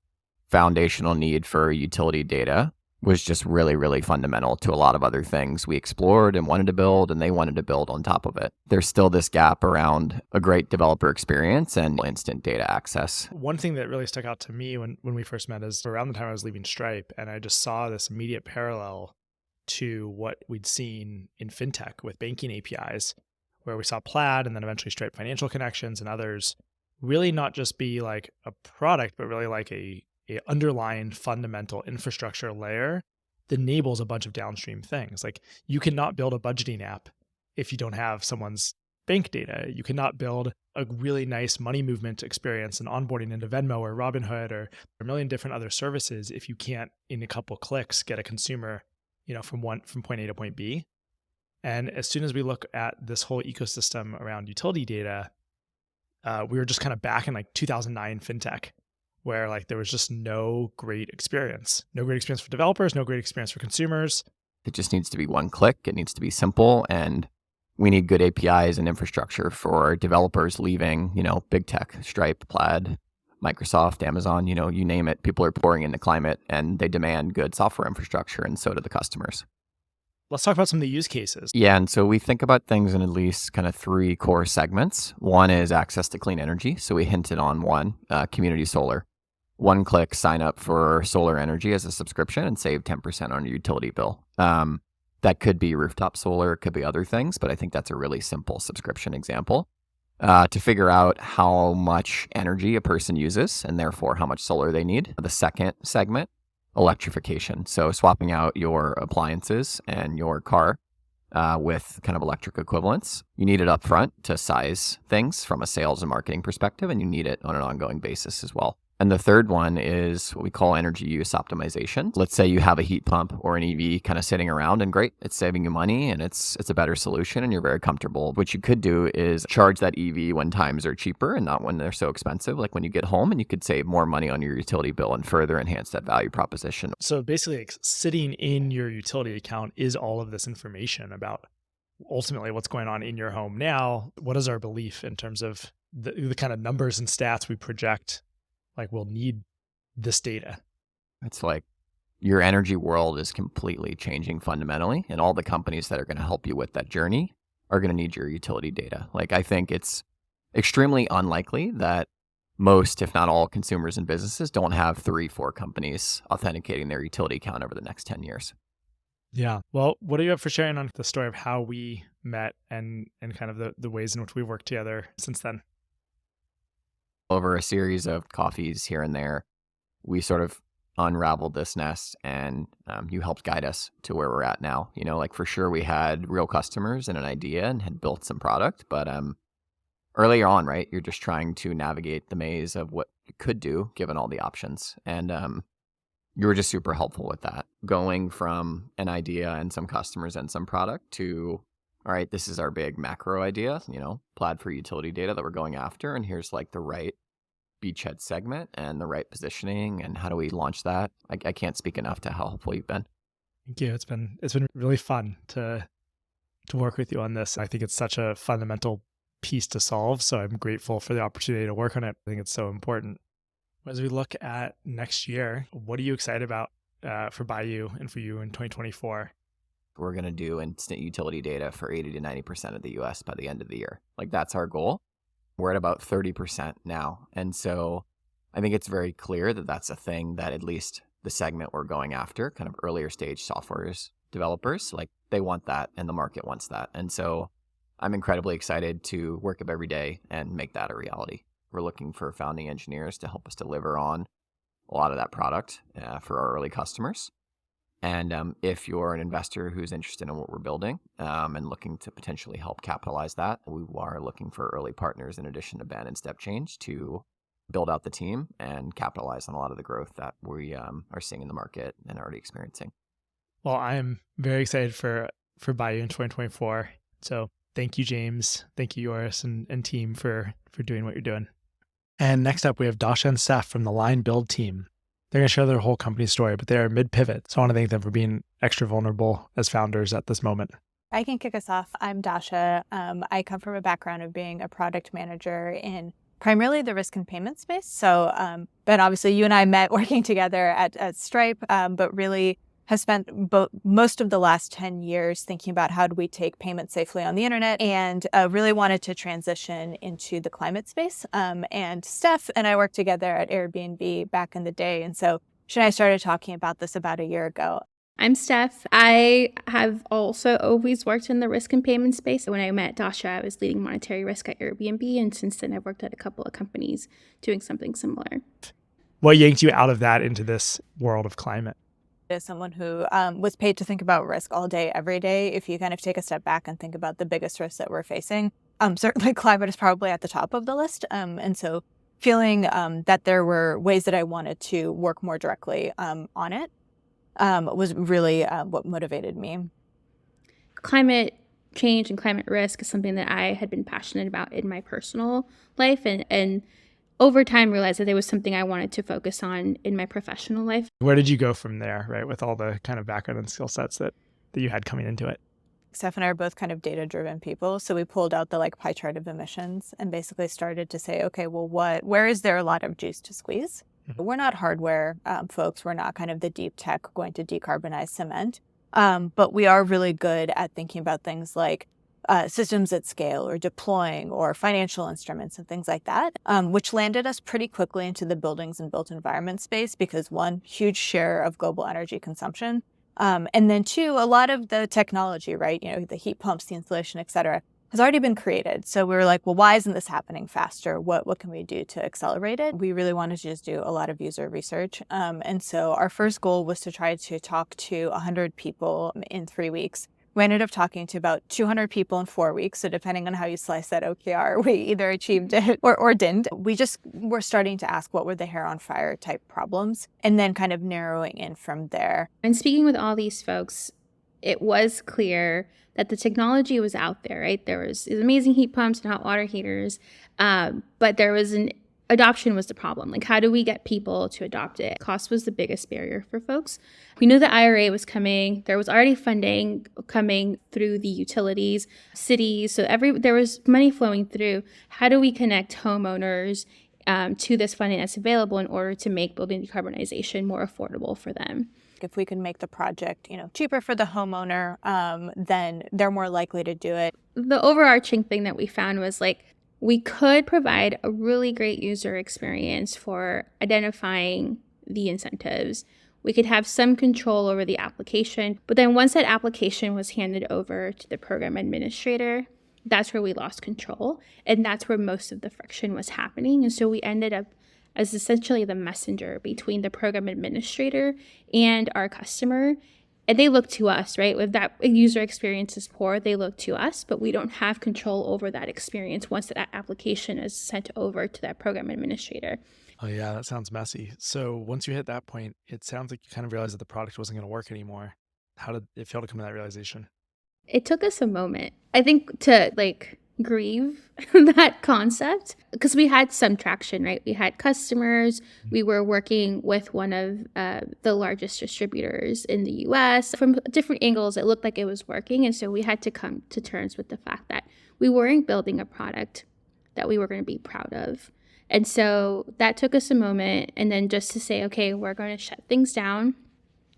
foundational need for utility data was just really, really fundamental to a lot of other things we explored and wanted to build, and they wanted to build on top of it. There's still this gap around a great developer experience and instant data access. One thing that really stuck out to me when we first met is around the time I was leaving Stripe, and I just saw this immediate parallel to what we'd seen in fintech with banking APIs, where we saw Plaid and then eventually Stripe Financial Connections and others really not just be like a product, but really like a underlying fundamental infrastructure layer that enables a bunch of downstream things. Like you cannot build a budgeting app if you don't have someone's bank data. You cannot build a really nice money movement experience and onboarding into Venmo or Robinhood or a million different other services if you can't, in a couple clicks, get a consumer, from point A to point B. And as soon as we look at this whole ecosystem around utility data, we were just kind of back in like 2009 fintech, where like there was just no great experience for developers, no great experience for consumers. It just needs to be one click. It needs to be simple. And we need good APIs and infrastructure for developers leaving, big tech, Stripe, Plaid, Microsoft, Amazon, you name it. People are pouring into climate and they demand good software infrastructure, and so do the customers. Let's talk about some of the use cases. Yeah, and so we think about things in at least kind of 3 core segments. One is access to clean energy. So we hinted on one, community solar. One click, sign up for solar energy as a subscription and save 10% on your utility bill. That could be rooftop solar, it could be other things, but I think that's a really simple subscription example. to figure out how much energy a person uses and therefore how much solar they need. The second segment, electrification. So swapping out your appliances and your car with kind of electric equivalents. You need it up front to size things from a sales and marketing perspective, and you need it on an ongoing basis as well. And the third one is what we call energy use optimization. Let's say you have a heat pump or an EV kind of sitting around, and great, it's saving you money and it's a better solution and you're very comfortable. What you could do is charge that EV when times are cheaper and not when they're so expensive, like when you get home, and you could save more money on your utility bill and further enhance that value proposition. So basically, like, sitting in your utility account is all of this information about ultimately what's going on in your home now. What is our belief in terms of the kind of numbers and stats we project? Like, we'll need this data. It's like your energy world is completely changing fundamentally, and all the companies that are going to help you with that journey are going to need your utility data. Like, I think it's extremely unlikely that most, if not all, consumers and businesses don't have 3-4 companies authenticating their utility account over the next 10 years. Yeah. Well, what do you have for sharing on the story of how we met and kind of the ways in which we've worked together since then? Over a series of coffees here and there, we sort of unraveled this nest, and you helped guide us to where we're at now. You know, like, for sure we had real customers and an idea and had built some product, but earlier on, right, you're just trying to navigate the maze of what you could do given all the options. And you were just super helpful with that, going from an idea and some customers and some product to, all right, this is our big macro idea, you know, Plaid for utility data that we're going after, and here's like the right beachhead segment and the right positioning, and how do we launch that? I can't speak enough to how helpful you've been. Thank you. It's been really fun to work with you on this. I think it's such a fundamental piece to solve, so I'm grateful for the opportunity to work on it. I think it's so important. As we look at next year, what are you excited about for Bayou and for you in 2024? We're going to do instant utility data for 80 to 90% of the US by the end of the year. Like, that's our goal. We're at about 30% now. And so I think it's very clear that that's a thing that at least the segment we're going after, kind of earlier stage software developers, like, they want that and the market wants that. And so I'm incredibly excited to work up every day and make that a reality. We're looking for founding engineers to help us deliver on a lot of that product for our early customers. And if you're an investor who's interested in what we're building and looking to potentially help capitalize that, we are looking for early partners in addition to Ben and Stepchange to build out the team and capitalize on a lot of the growth that we are seeing in the market and already experiencing. Well, I'm very excited for Bayou in 2024. So thank you, James. Thank you, Joris and team for doing what you're doing. And next up, we have Dasha and Steph from the Line Build team. They're going to share their whole company story, but they're mid-pivot. So I want to thank them for being extra vulnerable as founders at this moment. I can kick us off. I'm Dasha. I come from a background of being a product manager in primarily the risk and payment space. So, Ben, obviously you and I met working together at Stripe, but really have spent most of the last 10 years thinking about how do we take payments safely on the internet, and really wanted to transition into the climate space. And Steph and I worked together at Airbnb back in the day. And so she and I started talking about this about a year ago. I'm Steph. I have also always worked in the risk and payment space. When I met Dasha, I was leading monetary risk at Airbnb. And since then, I've worked at a couple of companies doing something similar. What yanked you out of that into this world of climate? As someone who was paid to think about risk all day, every day, if you kind of take a step back and think about the biggest risks that we're facing, certainly climate is probably at the top of the list. And so feeling that there were ways that I wanted to work more directly on it was really what motivated me. Climate change and climate risk is something that I had been passionate about in my personal life, and over time realized that there was something I wanted to focus on in my professional life. Where did you go from there, right, with all the kind of background and skill sets that you had coming into it? Steph and I are both kind of data-driven people, so we pulled out the pie chart of emissions and basically started to say, okay, well, where is there a lot of juice to squeeze? Mm-hmm. We're not hardware folks. We're not kind of the deep tech going to decarbonize cement, but we are really good at thinking about things like systems at scale or deploying or financial instruments and things like that, which landed us pretty quickly into the buildings and built environment space because, one, huge share of global energy consumption. And then two, a lot of the technology, right? You know, the heat pumps, the insulation, et cetera, has already been created. So we were like, well, why isn't this happening faster? What can we do to accelerate it? We really wanted to just do a lot of user research. And so our first goal was to try to talk to 100 people in 3 weeks. We ended up talking to about 200 people in 4 weeks. So depending on how you slice that OKR, we either achieved it or didn't. We just were starting to ask what were the hair on fire type problems and then kind of narrowing in from there. And speaking with all these folks, it was clear that the technology was out there, right? There was these amazing heat pumps and hot water heaters, but there was adoption was the problem. Like, how do we get people to adopt it? Cost was the biggest barrier for folks. We knew the IRA was coming. There was already funding coming through the utilities, cities. So there was money flowing through. How do we connect homeowners to this funding that's available in order to make building decarbonization more affordable for them? If we can make the project, cheaper for the homeowner, then they're more likely to do it. The overarching thing that we found was we could provide a really great user experience for identifying the incentives. We could have some control over the application, but then once that application was handed over to the program administrator, that's where we lost control, and that's where most of the friction was happening. And so we ended up as essentially the messenger between the program administrator and our customer. And they look to us, right? If that user experience is poor, they look to us, but we don't have control over that experience once that application is sent over to that program administrator. Oh yeah, that sounds messy. So once you hit that point, it sounds like you kind of realized that the product wasn't going to work anymore. How did it feel to come to that realization? It took us a moment, I think, to grieve that concept, because we had some traction, right? We had customers. We were working with one of the largest distributors in the US. From different angles, it looked like it was working. And so we had to come to terms with the fact that we weren't building a product that we were going to be proud of. And so that took us a moment. And then just to say, okay, we're going to shut things down.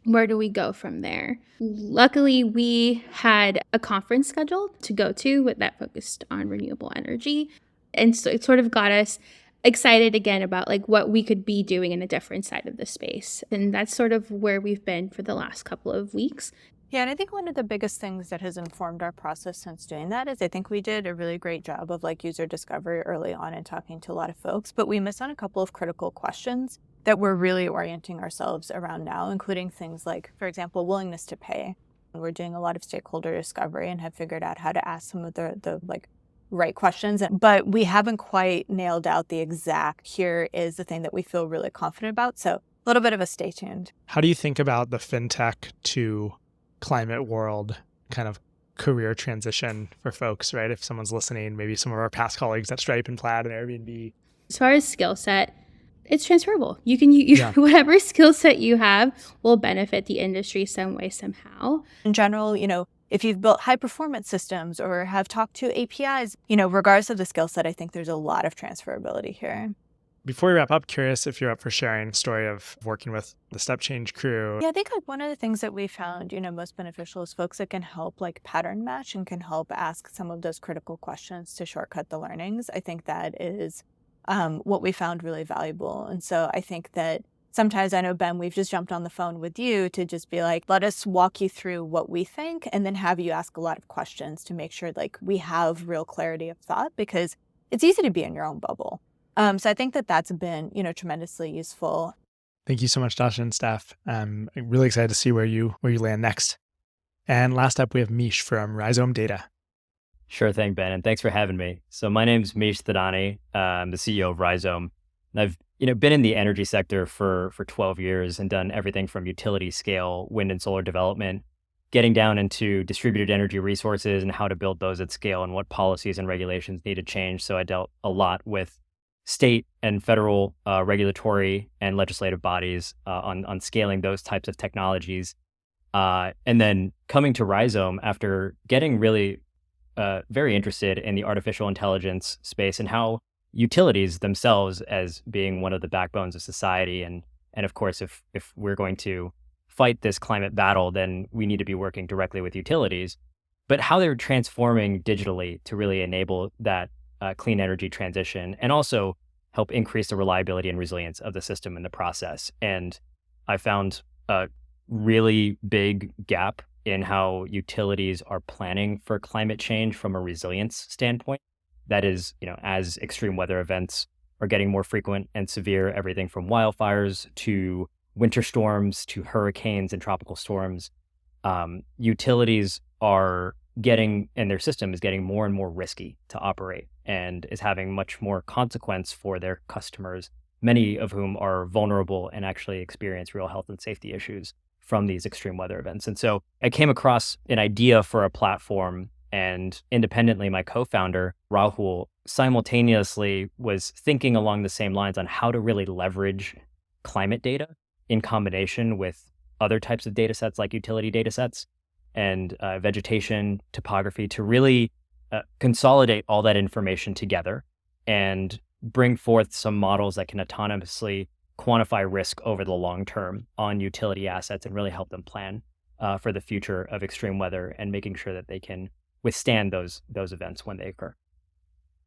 Where do we go from there? Luckily, we had a conference scheduled to go to that focused on renewable energy. And so it sort of got us excited again about what we could be doing in a different side of the space. And that's sort of where we've been for the last couple of weeks. Yeah, and I think one of the biggest things that has informed our process since doing that is I think we did a really great job of user discovery early on and talking to a lot of folks, but we missed on a couple of critical questions that we're really orienting ourselves around now, including things like, for example, willingness to pay. We're doing a lot of stakeholder discovery and have figured out how to ask some of the right questions, but we haven't quite nailed out the exact, here is the thing that we feel really confident about. So a little bit of a stay tuned. How do you think about the fintech to climate world kind of career transition for folks, right? If someone's listening, maybe some of our past colleagues at Stripe and Plaid and Airbnb. As far as skill set, it's transferable. You can use whatever skill set you have will benefit the industry some way, somehow. In general, if you've built high performance systems or have talked to APIs, regardless of the skill set, I think there's a lot of transferability here. Before we wrap up, curious if you're up for sharing a story of working with the Stepchange crew. Yeah, I think one of the things that we found, most beneficial is folks that can help pattern match and can help ask some of those critical questions to shortcut the learnings. I think that is what we found really valuable. And so I think that sometimes, I know, Ben, we've just jumped on the phone with you to just be let us walk you through what we think and then have you ask a lot of questions to make sure we have real clarity of thought, because it's easy to be in your own bubble. So I think that that's been, tremendously useful. Thank you so much, Dasha and Steph. I'm really excited to see where you land next. And last up, we have Mish from Rhizome Data. Sure thing, Ben, and thanks for having me. So my name's Mish Thadani. I'm the CEO of Rhizome. And I've been in the energy sector for 12 years and done everything from utility scale wind and solar development, getting down into distributed energy resources and how to build those at scale and what policies and regulations need to change. So I dealt a lot with state and federal regulatory and legislative bodies on scaling those types of technologies. And then coming to Rhizome after getting really very interested in the artificial intelligence space and how utilities themselves as being one of the backbones of society. And of course, if we're going to fight this climate battle, then we need to be working directly with utilities, but how they're transforming digitally to really enable that clean energy transition and also help increase the reliability and resilience of the system in the process. And I found a really big gap in how utilities are planning for climate change from a resilience standpoint. That is, as extreme weather events are getting more frequent and severe, everything from wildfires to winter storms to hurricanes and tropical storms, utilities are getting, and their system is getting more and more risky to operate and is having much more consequence for their customers, many of whom are vulnerable and actually experience real health and safety issues from these extreme weather events. And so I came across an idea for a platform, and independently, my co-founder, Rahul, simultaneously was thinking along the same lines on how to really leverage climate data in combination with other types of data sets like utility data sets and vegetation, topography, to really consolidate all that information together and bring forth some models that can autonomously quantify risk over the long term on utility assets and really help them plan for the future of extreme weather and making sure that they can withstand those events when they occur.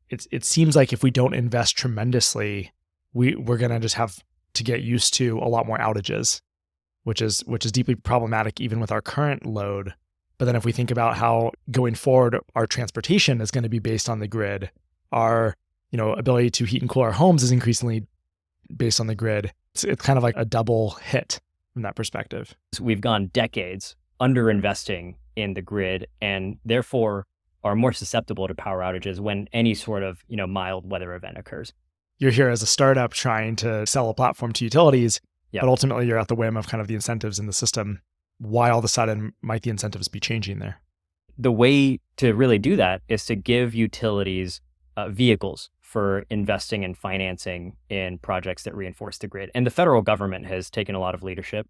It seems like if we don't invest tremendously, we're going to just have to get used to a lot more outages, which is deeply problematic even with our current load. But then if we think about how going forward our transportation is going to be based on the grid, our ability to heat and cool our homes is increasingly based on the grid. It's kind of like a double hit from that perspective. So we've gone decades underinvesting in the grid and therefore are more susceptible to power outages when any sort of mild weather event occurs. You're here as a startup trying to sell a platform to utilities, Yep. but ultimately you're at the whim of kind of the incentives in the system. Why all of a sudden might the incentives be changing there? The way to really do that is to give utilities vehicles for investing and financing in projects that reinforce the grid. And the federal government has taken a lot of leadership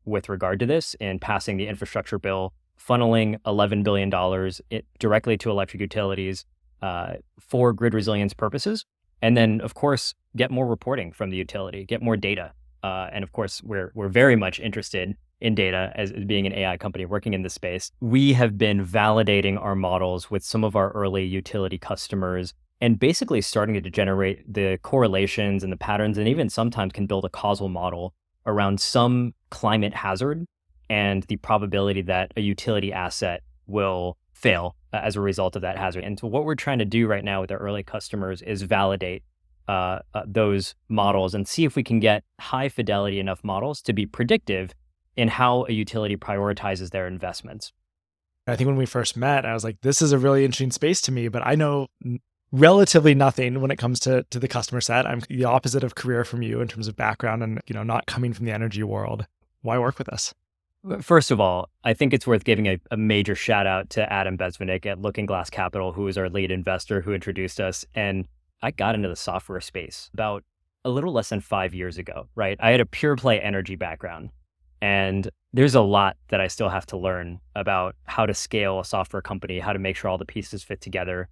with regard to this in passing the infrastructure bill, funneling $11 billion directly to electric utilities for grid resilience purposes. And then, of course, get more reporting from the utility, get more data. And of course, we're very much interested in data as being an AI company working in this space. We have been validating our models with some of our early utility customers and basically starting to generate the correlations and the patterns, and even sometimes can build a causal model around some climate hazard and the probability that a utility asset will fail as a result of that hazard. And so what we're trying to do right now with our early customers is validate those models and see if we can get high fidelity enough models to be predictive in how a utility prioritizes their investments. I think when we first met, I was like, this is a really interesting space to me, but I know relatively nothing when it comes to the customer set. I'm the opposite of career from you in terms of background and, not coming from the energy world. Why work with us? First of all, I think it's worth giving a major shout out to Adam Bezvanik at Looking Glass Capital, who is our lead investor who introduced us. And I got into the software space about a little less than 5 years ago, right? I had a pure play energy background. And there's a lot that I still have to learn about how to scale a software company, how to make sure all the pieces fit together.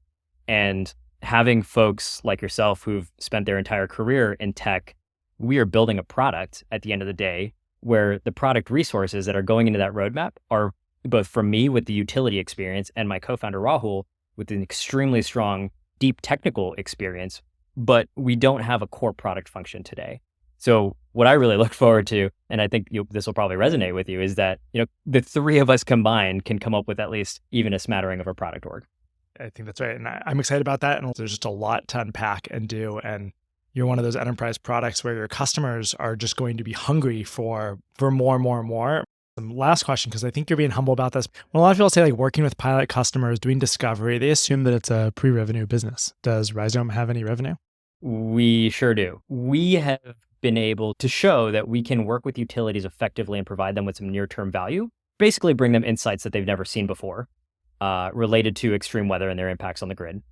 And having folks like yourself who've spent their entire career in tech, we are building a product at the end of the day where the product resources that are going into that roadmap are both from me with the utility experience and my co-founder Rahul with an extremely strong, deep technical experience, but we don't have a core product function today. So what I really look forward to, and I think this will probably resonate with you, is that the three of us combined can come up with at least even a smattering of a product org. I think that's right. And I'm excited about that. And there's just a lot to unpack and do. And you're one of those enterprise products where your customers are just going to be hungry for more and more and more. Last question, because I think you're being humble about this. When a lot of people say like working with pilot customers, doing discovery, they assume that it's a pre-revenue business. Does Rhizome have any revenue? We sure do. We have been able to show that we can work with utilities effectively and provide them with some near-term value, basically bring them insights that they've never seen before related to extreme weather and their impacts on the grid.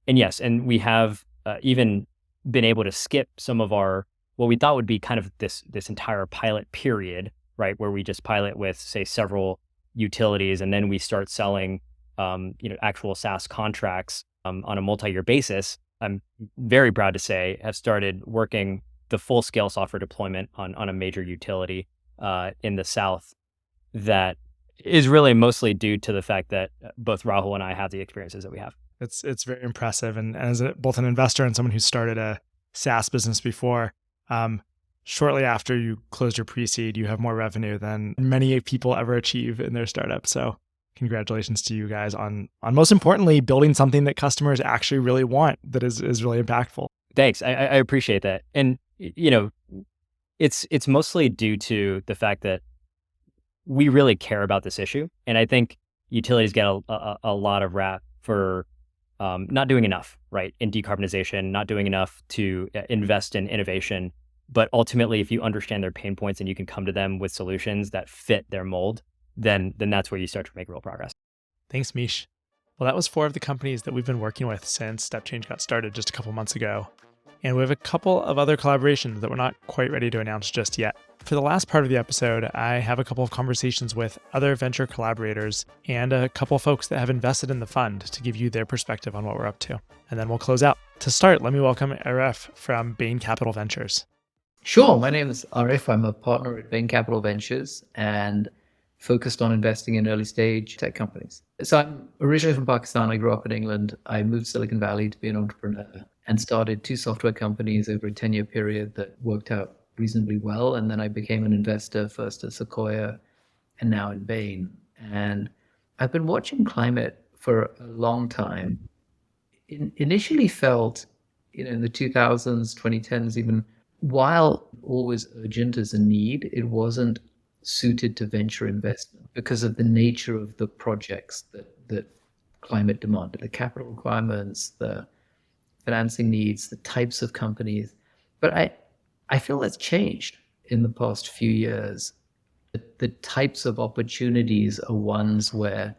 And yes, and we have even been able to skip some of our, what we thought would be kind of this entire pilot period, right, where we just pilot with, say, several utilities, and then we start selling, actual SaaS contracts on a multi-year basis. I'm very proud to say have started working the full-scale software deployment on a major utility in the South that is really mostly due to the fact that both Rahul and I have the experiences that we have. It's very impressive. And as both an investor and someone who started a SaaS business before, shortly after you closed your pre-seed, you have more revenue than many people ever achieve in their startup. So congratulations to you guys on most importantly, building something that customers actually really want that is really impactful. Thanks. I appreciate that. And, it's mostly due to the fact that we really care about this issue. And I think utilities get a lot of rap for not doing enough, right, in decarbonization, not doing enough to invest in innovation. But ultimately, if you understand their pain points and you can come to them with solutions that fit their mold, then that's where you start to make real progress. Thanks, Mish. Well, that was 4 of the companies that we've been working with since Stepchange got started just a couple months ago. And we have a couple of other collaborations that we're not quite ready to announce just yet. For the last part of the episode, I have a couple of conversations with other venture collaborators and a couple of folks that have invested in the fund to give you their perspective on what we're up to. And then we'll close out. To start, let me welcome Aref from Bain Capital Ventures. Sure. My name is Arif. I'm a partner at Bain Capital Ventures and focused on investing in early stage tech companies. So I'm originally from Pakistan. I grew up in England. I moved to Silicon Valley to be an entrepreneur and started 2 software companies over a 10-year period that worked out reasonably well. And then I became an investor, first at Sequoia and now in Bain. And I've been watching climate for a long time. Initially felt, in the 2000s, 2010s even, while always urgent as a need, it wasn't suited to venture investment because of the nature of the projects that climate demanded, the capital requirements, the financing needs, the types of companies. But I feel that's changed in the past few years. The types of opportunities are ones where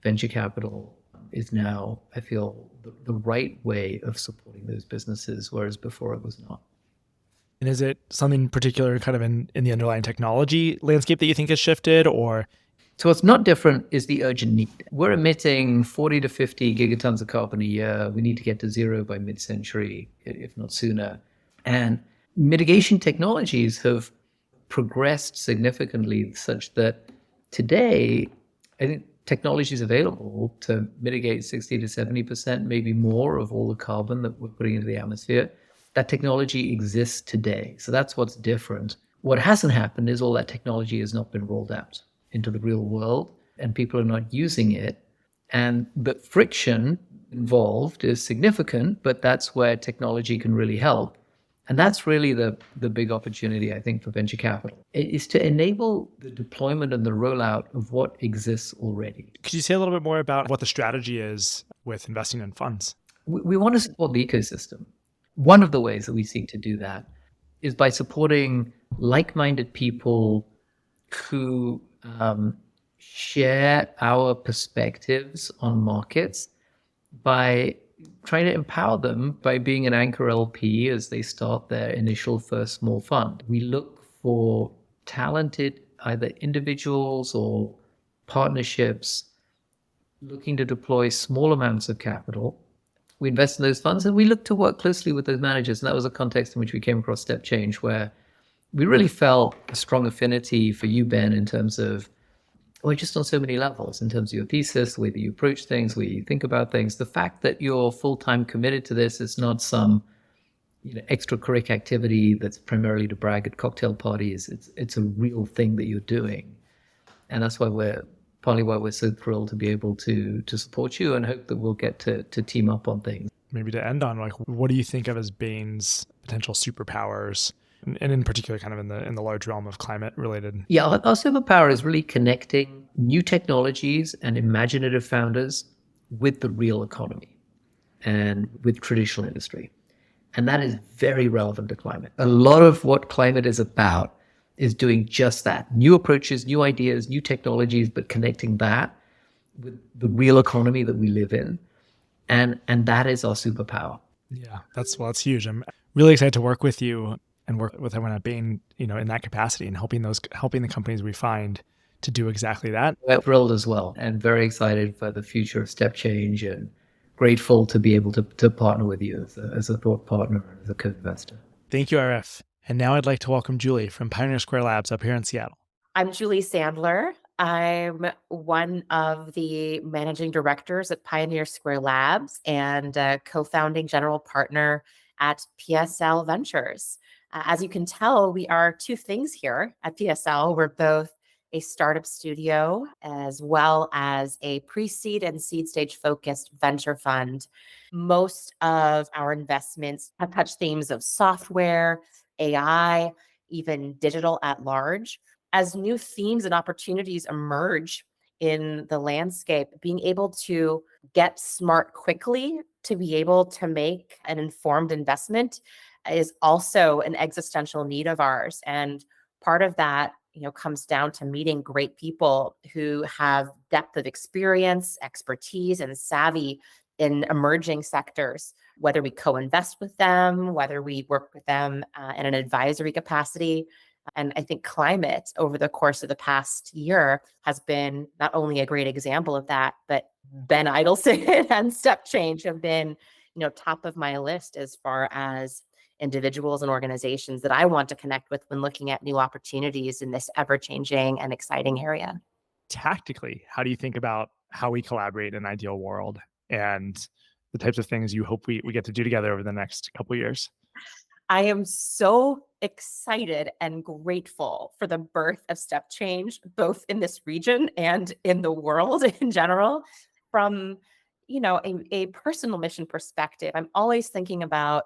venture capital is now, I feel, the right way of supporting those businesses, whereas before it was not. And is it something particular kind of in the underlying technology landscape that you think has shifted, or? So what's not different is the urgent need. We're emitting 40 to 50 gigatons of carbon a year. We need to get to zero by mid-century, if not sooner. And mitigation technologies have progressed significantly such that today, I think technology is available to mitigate 60 to 70%, maybe more, of all the carbon that we're putting into the atmosphere. That technology exists today. So that's what's different. What hasn't happened is all that technology has not been rolled out into the real world and people are not using it. And the friction involved is significant, but that's where technology can really help. And that's really the big opportunity, I think, for venture capital, is to enable the deployment and the rollout of what exists already. Could you say a little bit more about what the strategy is with investing in funds? We want to support the ecosystem. One of the ways that we seek to do that is by supporting like-minded people who share our perspectives on markets by trying to empower them by being an anchor LP as they start their initial first small fund. We look for talented either individuals or partnerships looking to deploy small amounts of capital. We invest in those funds and we look to work closely with those managers. And that was a context in which we came across Stepchange, where we really felt a strong affinity for you, Ben, in terms of, well, just on so many levels, in terms of your thesis, the way that you approach things, the way you think about things. The fact that you're full-time committed to this is not some extracurricular activity that's primarily to brag at cocktail parties. It's a real thing that you're doing. And that's why partly why we're so thrilled to be able to support you and hope that we'll get to team up on things. Maybe to end on, what do you think of as Bain's potential superpowers, and in particular kind of in the large realm of climate related? Yeah, our superpower is really connecting new technologies and imaginative founders with the real economy and with traditional industry. And that is very relevant to climate. A lot of what climate is about is doing just that. New approaches, new ideas, new technologies, but connecting that with the real economy that we live in. And that is our superpower. Yeah, that's huge. I'm really excited to work with you and work with everyone at Bain, in that capacity and helping the companies we find to do exactly that. We're thrilled as well and very excited for the future of Stepchange and grateful to be able to partner with you as a thought partner and as a co-investor. Thank you, RF. And now I'd like to welcome Julie from Pioneer Square Labs up here in Seattle. I'm Julie Sandler. I'm one of the managing directors at Pioneer Square Labs and a co-founding general partner at PSL Ventures. As you can tell, we are two things here at PSL. We're both a startup studio as well as a pre-seed and seed stage focused venture fund. Most of our investments have touched themes of software, AI, even digital at large. As new themes and opportunities emerge in the landscape, being able to get smart quickly to be able to make an informed investment is also an existential need of ours. And part of that, comes down to meeting great people who have depth of experience, expertise, and savvy in emerging sectors, whether we co-invest with them, whether we work with them in an advisory capacity. And I think climate over the course of the past year has been not only a great example of that, but Ben Idelson and Stepchange have been, top of my list as far as individuals and organizations that I want to connect with when looking at new opportunities in this ever-changing and exciting area. Tactically, how do you think about how we collaborate in an ideal world and the types of things you hope we get to do together over the next couple of years? I am so excited and grateful for the birth of Stepchange, both in this region and in the world in general. From, a personal mission perspective, I'm always thinking about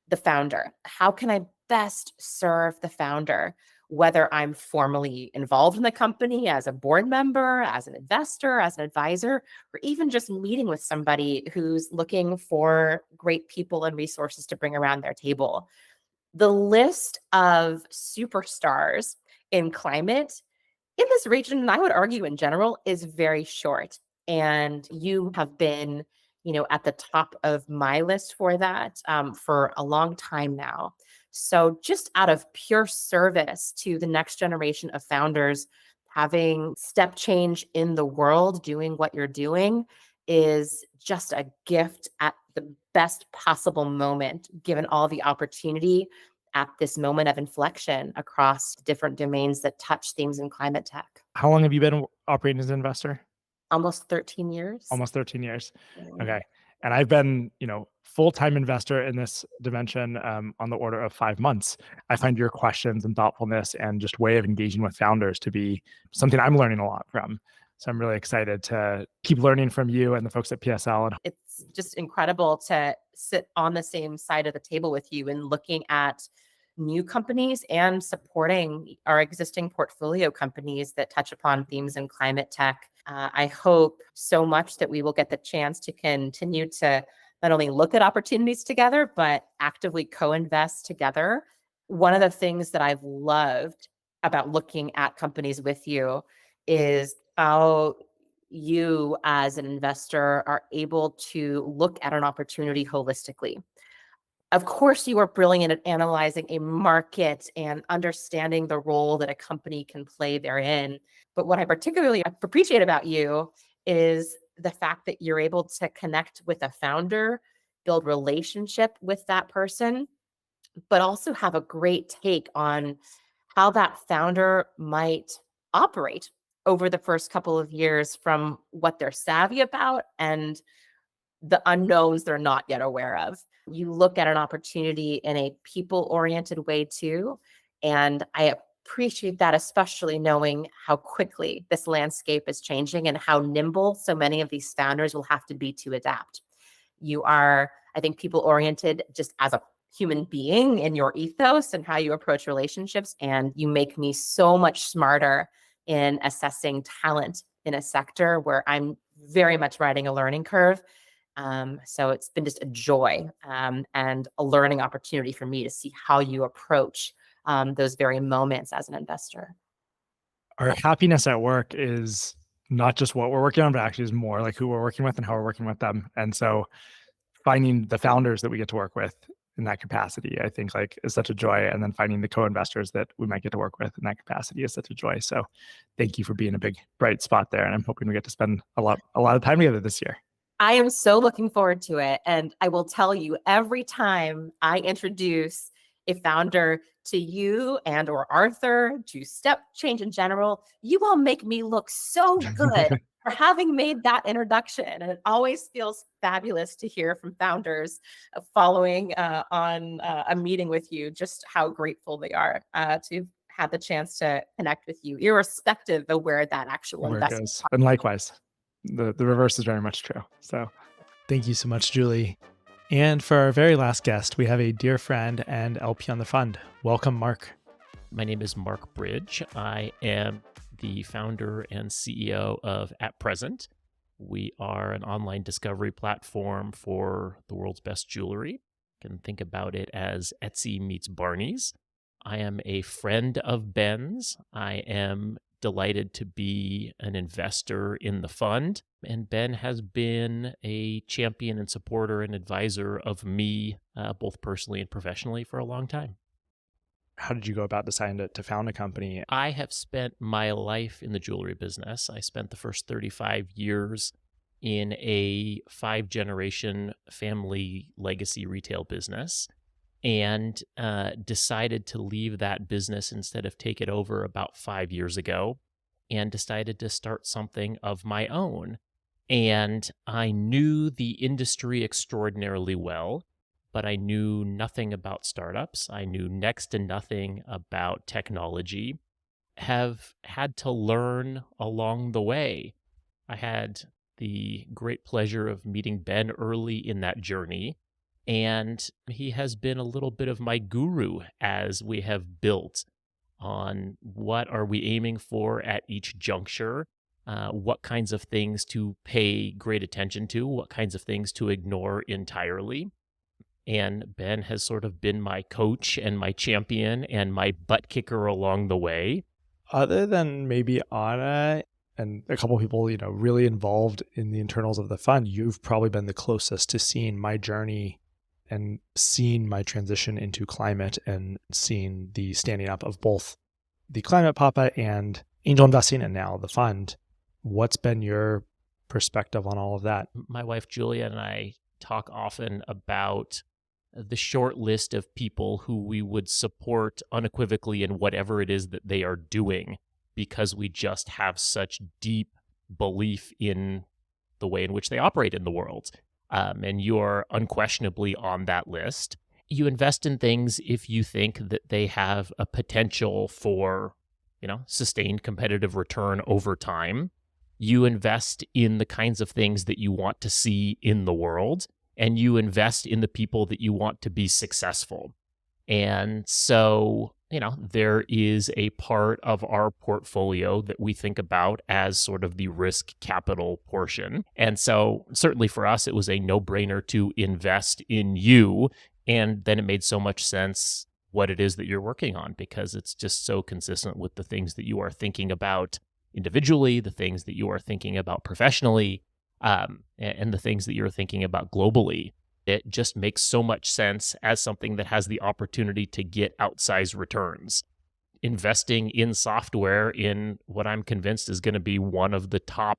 the founder. How can I best serve the founder, whether I'm formally involved in the company as a board member, as an investor, as an advisor, or even just meeting with somebody who's looking for great people and resources to bring around their table. The list of superstars in climate in this region, and I would argue in general, is very short. And you have been, at the top of my list for that for a long time now. So just out of pure service to the next generation of founders, having Stepchange in the world, doing what you're doing is just a gift at the best possible moment, given all the opportunity at this moment of inflection across different domains that touch themes in climate tech. How long have you been operating as an investor? Almost 13 years. Almost 13 years. Yeah. Okay. And I've been, full-time investor in this dimension on the order of 5 months. I find your questions and thoughtfulness and just way of engaging with founders to be something I'm learning a lot from. So I'm really excited to keep learning from you and the folks at PSL. And it's just incredible to sit on the same side of the table with you and looking at new companies and supporting our existing portfolio companies that touch upon themes in climate tech. I hope so much that we will get the chance to continue to not only look at opportunities together, but actively co-invest together. One of the things that I've loved about looking at companies with you is how you as an investor are able to look at an opportunity holistically. Of course, you are brilliant at analyzing a market and understanding the role that a company can play therein. But what I particularly appreciate about you is the fact that you're able to connect with a founder, build relationship with that person, but also have a great take on how that founder might operate over the first couple of years from what they're savvy about and the unknowns they're not yet aware of. You look at an opportunity in a people-oriented way too. And I appreciate that, especially knowing how quickly this landscape is changing and how nimble so many of these founders will have to be to adapt. You are, I think, people-oriented just as a human being in your ethos and how you approach relationships. And you make me so much smarter in assessing talent in a sector where I'm very much riding a learning curve. So it's been just a joy and a learning opportunity for me to see how you approach those very moments as an investor. our happiness at work is not just what we're working on, but actually is more like who we're working with and how we're working with them. And so finding the founders that we get to work with in that capacity, I think is such a joy. And then finding the co-investors that we might get to work with in that capacity is such a joy. So thank you for being a big bright spot there. And I'm hoping we get to spend a lot of time together this year. I am so looking forward to it. And I will tell you, every time I introduce a founder to you and or Arthur, to Stepchange in general, you all make me look so good for having made that introduction. And it always feels fabulous to hear from founders following on a meeting with you, just how grateful they are to have the chance to connect with you, irrespective of where that actual Where it investment goes. And likewise, the reverse is very much true. So thank you so much, Julie. And for our very last guest, we have a dear friend and LP on the fund. Welcome, Mark. My name is Mark Bridge. I am the founder and CEO of At Present. We are an online discovery platform for the world's best jewelry. You can think about it as Etsy meets Barney's. I am a friend of Ben's. I am delighted to be an investor in the fund. And Ben has been a champion and supporter and advisor of me, both personally and professionally, for a long time. How did you go about deciding to found a company? I have spent my life in the jewelry business. I spent the first 35 years in a 5-generation family legacy retail business, and decided to leave that business instead of take it over about 5 years ago, and decided to start something of my own. And I knew the industry extraordinarily well, but I knew nothing about startups. I knew next to nothing about technology. Have had to learn along the way. I had the great pleasure of meeting Ben early in that journey, and he has been a little bit of my guru as we have built on what are we aiming for at each juncture, what kinds of things to pay great attention to, what kinds of things to ignore entirely. And Ben has sort of been my coach and my champion and my butt kicker along the way. Other than maybe Anna and a couple of people, really involved in the internals of the fund, you've probably been the closest to seeing my journey and seeing my transition into climate and seeing the standing up of both the Climate Papa and angel investing and now the fund. What's been your perspective on all of that? My wife, Julia, and I talk often about the short list of people who we would support unequivocally in whatever it is that they are doing, because we just have such deep belief in the way in which they operate in the world. And you are unquestionably on that list. You invest in things if you think that they have a potential for, sustained competitive return over time. You invest in the kinds of things that you want to see in the world, and you invest in the people that you want to be successful. And so, there is a part of our portfolio that we think about as sort of the risk capital portion. And so certainly for us, it was a no-brainer to invest in you. And then it made so much sense what it is that you're working on, because it's just so consistent with the things that you are thinking about individually, the things that you are thinking about professionally, and the things that you're thinking about globally. It just makes so much sense as something that has the opportunity to get outsized returns. Investing in software in what I'm convinced is going to be one of the top,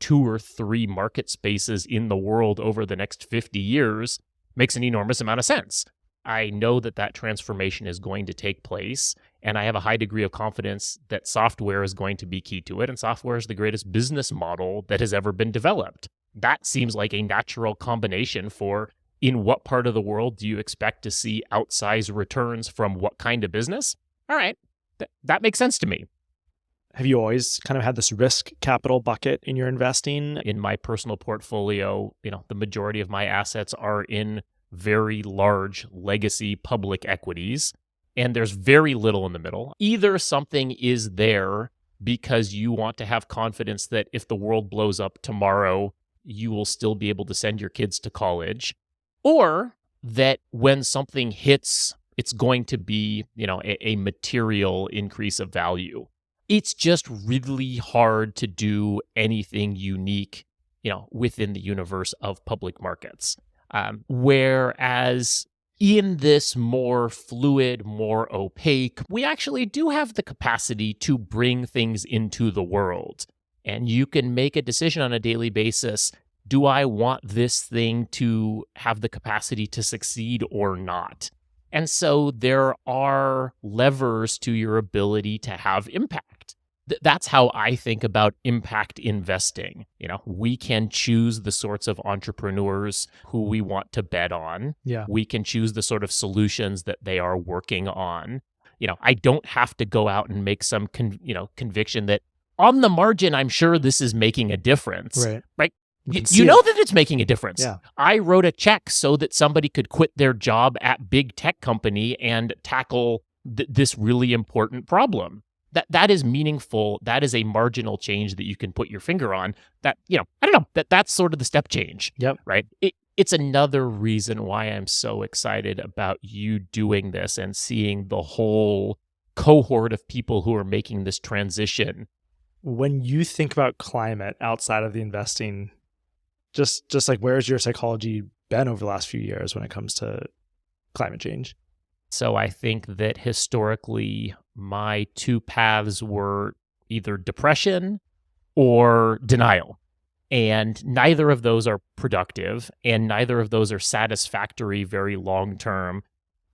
2 or 3 market spaces in the world over the next 50 years makes an enormous amount of sense. I know that transformation is going to take place, and I have a high degree of confidence that software is going to be key to it, and software is the greatest business model that has ever been developed. That seems like a natural combination for in what part of the world do you expect to see outsized returns from what kind of business? All right, that makes sense to me. Have you always kind of had this risk capital bucket in your investing? In my personal portfolio, the majority of my assets are in very large legacy public equities, and there's very little in the middle. Either something is there because you want to have confidence that if the world blows up tomorrow, you will still be able to send your kids to college, or that when something hits, it's going to be, a material increase of value. It's just really hard to do anything unique, within the universe of public markets. Whereas in this more fluid, more opaque, we actually do have the capacity to bring things into the world. And you can make a decision on a daily basis. Do I want this thing to have the capacity to succeed or not? And so there are levers to your ability to have impact. That's how I think about impact investing. We can choose the sorts of entrepreneurs who we want to bet on. Yeah. We can choose the sort of solutions that they are working on. I don't have to go out and make some conviction that on the margin, I'm sure this is making a difference. Right? You know that it's making a difference. Yeah. I wrote a check so that somebody could quit their job at big tech company and tackle this really important problem. That is meaningful. That is a marginal change that you can put your finger on. That, I don't know, that's sort of the step change. Yep. Right? It's another reason why I'm so excited about you doing this and seeing the whole cohort of people who are making this transition. When you think about climate outside of the investing, just like where's your psychology been over the last few years when it comes to climate change? So I think that historically, my two paths were either depression or denial. And neither of those are productive, and neither of those are satisfactory very long term.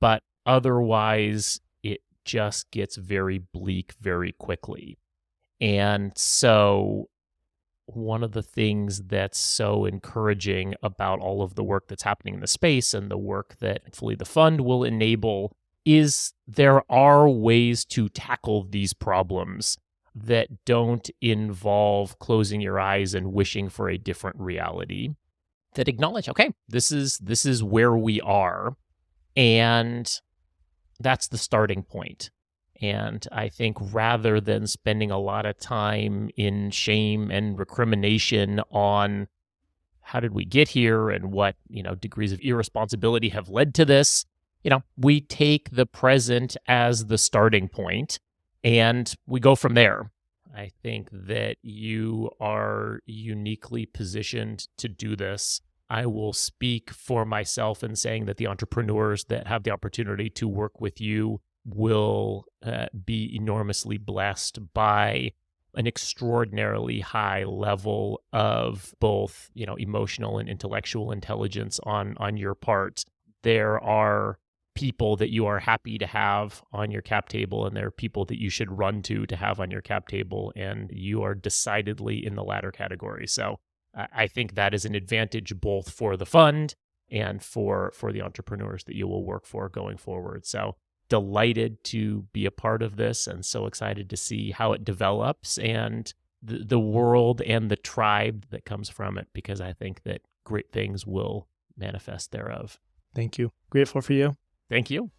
But otherwise, it just gets very bleak very quickly. And so one of the things that's so encouraging about all of the work that's happening in the space and the work that hopefully the fund will enable is there are ways to tackle these problems that don't involve closing your eyes and wishing for a different reality, that acknowledge, okay, this is where we are, and that's the starting point. And I think rather than spending a lot of time in shame and recrimination on how did we get here and what, degrees of irresponsibility have led to this, we take the present as the starting point and we go from there. I think that you are uniquely positioned to do this. I will speak for myself in saying that the entrepreneurs that have the opportunity to work with you will be enormously blessed by an extraordinarily high level of both, emotional and intellectual intelligence on your part. There are people that you are happy to have on your cap table, and there are people that you should run to have on your cap table, and you are decidedly in the latter category. So I think that is an advantage both for the fund and for the entrepreneurs that you will work for going forward. So delighted to be a part of this and so excited to see how it develops and the world and the tribe that comes from it, because I think that great things will manifest thereof. Thank you. Grateful for you. Thank you.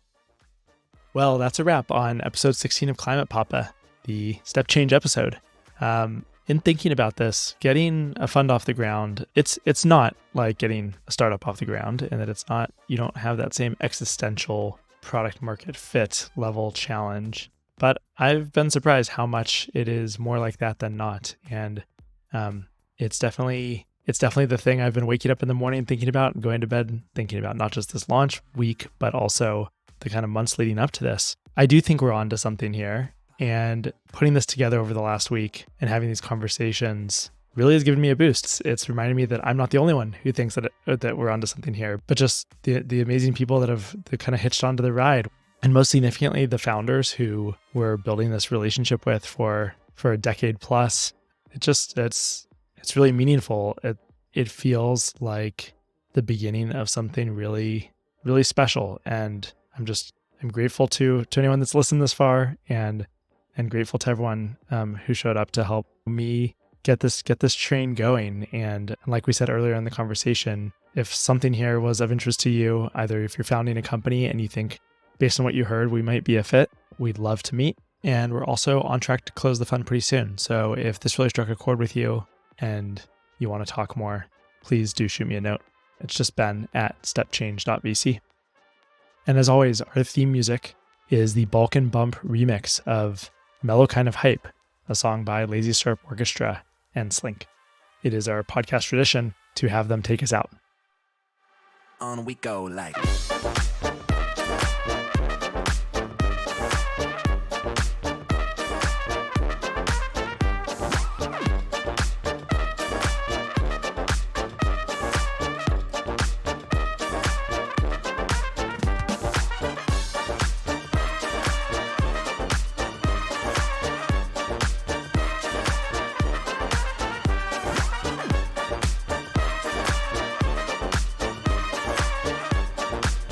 Well, that's a wrap on episode 16 of Climate Papa, the step change episode. In thinking about this, getting a fund off the ground, it's not like getting a startup off the ground, in that you don't have that same existential product market fit level challenge. But I've been surprised how much it is more like that than not. And it's definitely the thing I've been waking up in the morning thinking about and going to bed thinking about, not just this launch week, but also the kind of months leading up to this. I do think we're onto something here. And putting this together over the last week and having these conversations really has given me a boost. It's reminded me that I'm not the only one who thinks that we're onto something here, but just the amazing people that kind of hitched onto the ride. And most significantly, the founders who we're building this relationship with for a decade plus. It's really meaningful. It feels like the beginning of something really, really special. And I'm grateful to anyone that's listened this far, and grateful to everyone who showed up to help me get this train going. And like we said earlier in the conversation, if something here was of interest to you, either if you're founding a company and you think based on what you heard, we might be a fit, we'd love to meet. And we're also on track to close the fund pretty soon. So if this really struck a chord with you and you want to talk more, please do shoot me a note. It's just ben@stepchange.vc. And as always, our theme music is the Bulk and Bump remix of Mellow Kind of Hype, a song by Lazy Syrup Orchestra and Slink. It is our podcast tradition to have them take us out. On we go like...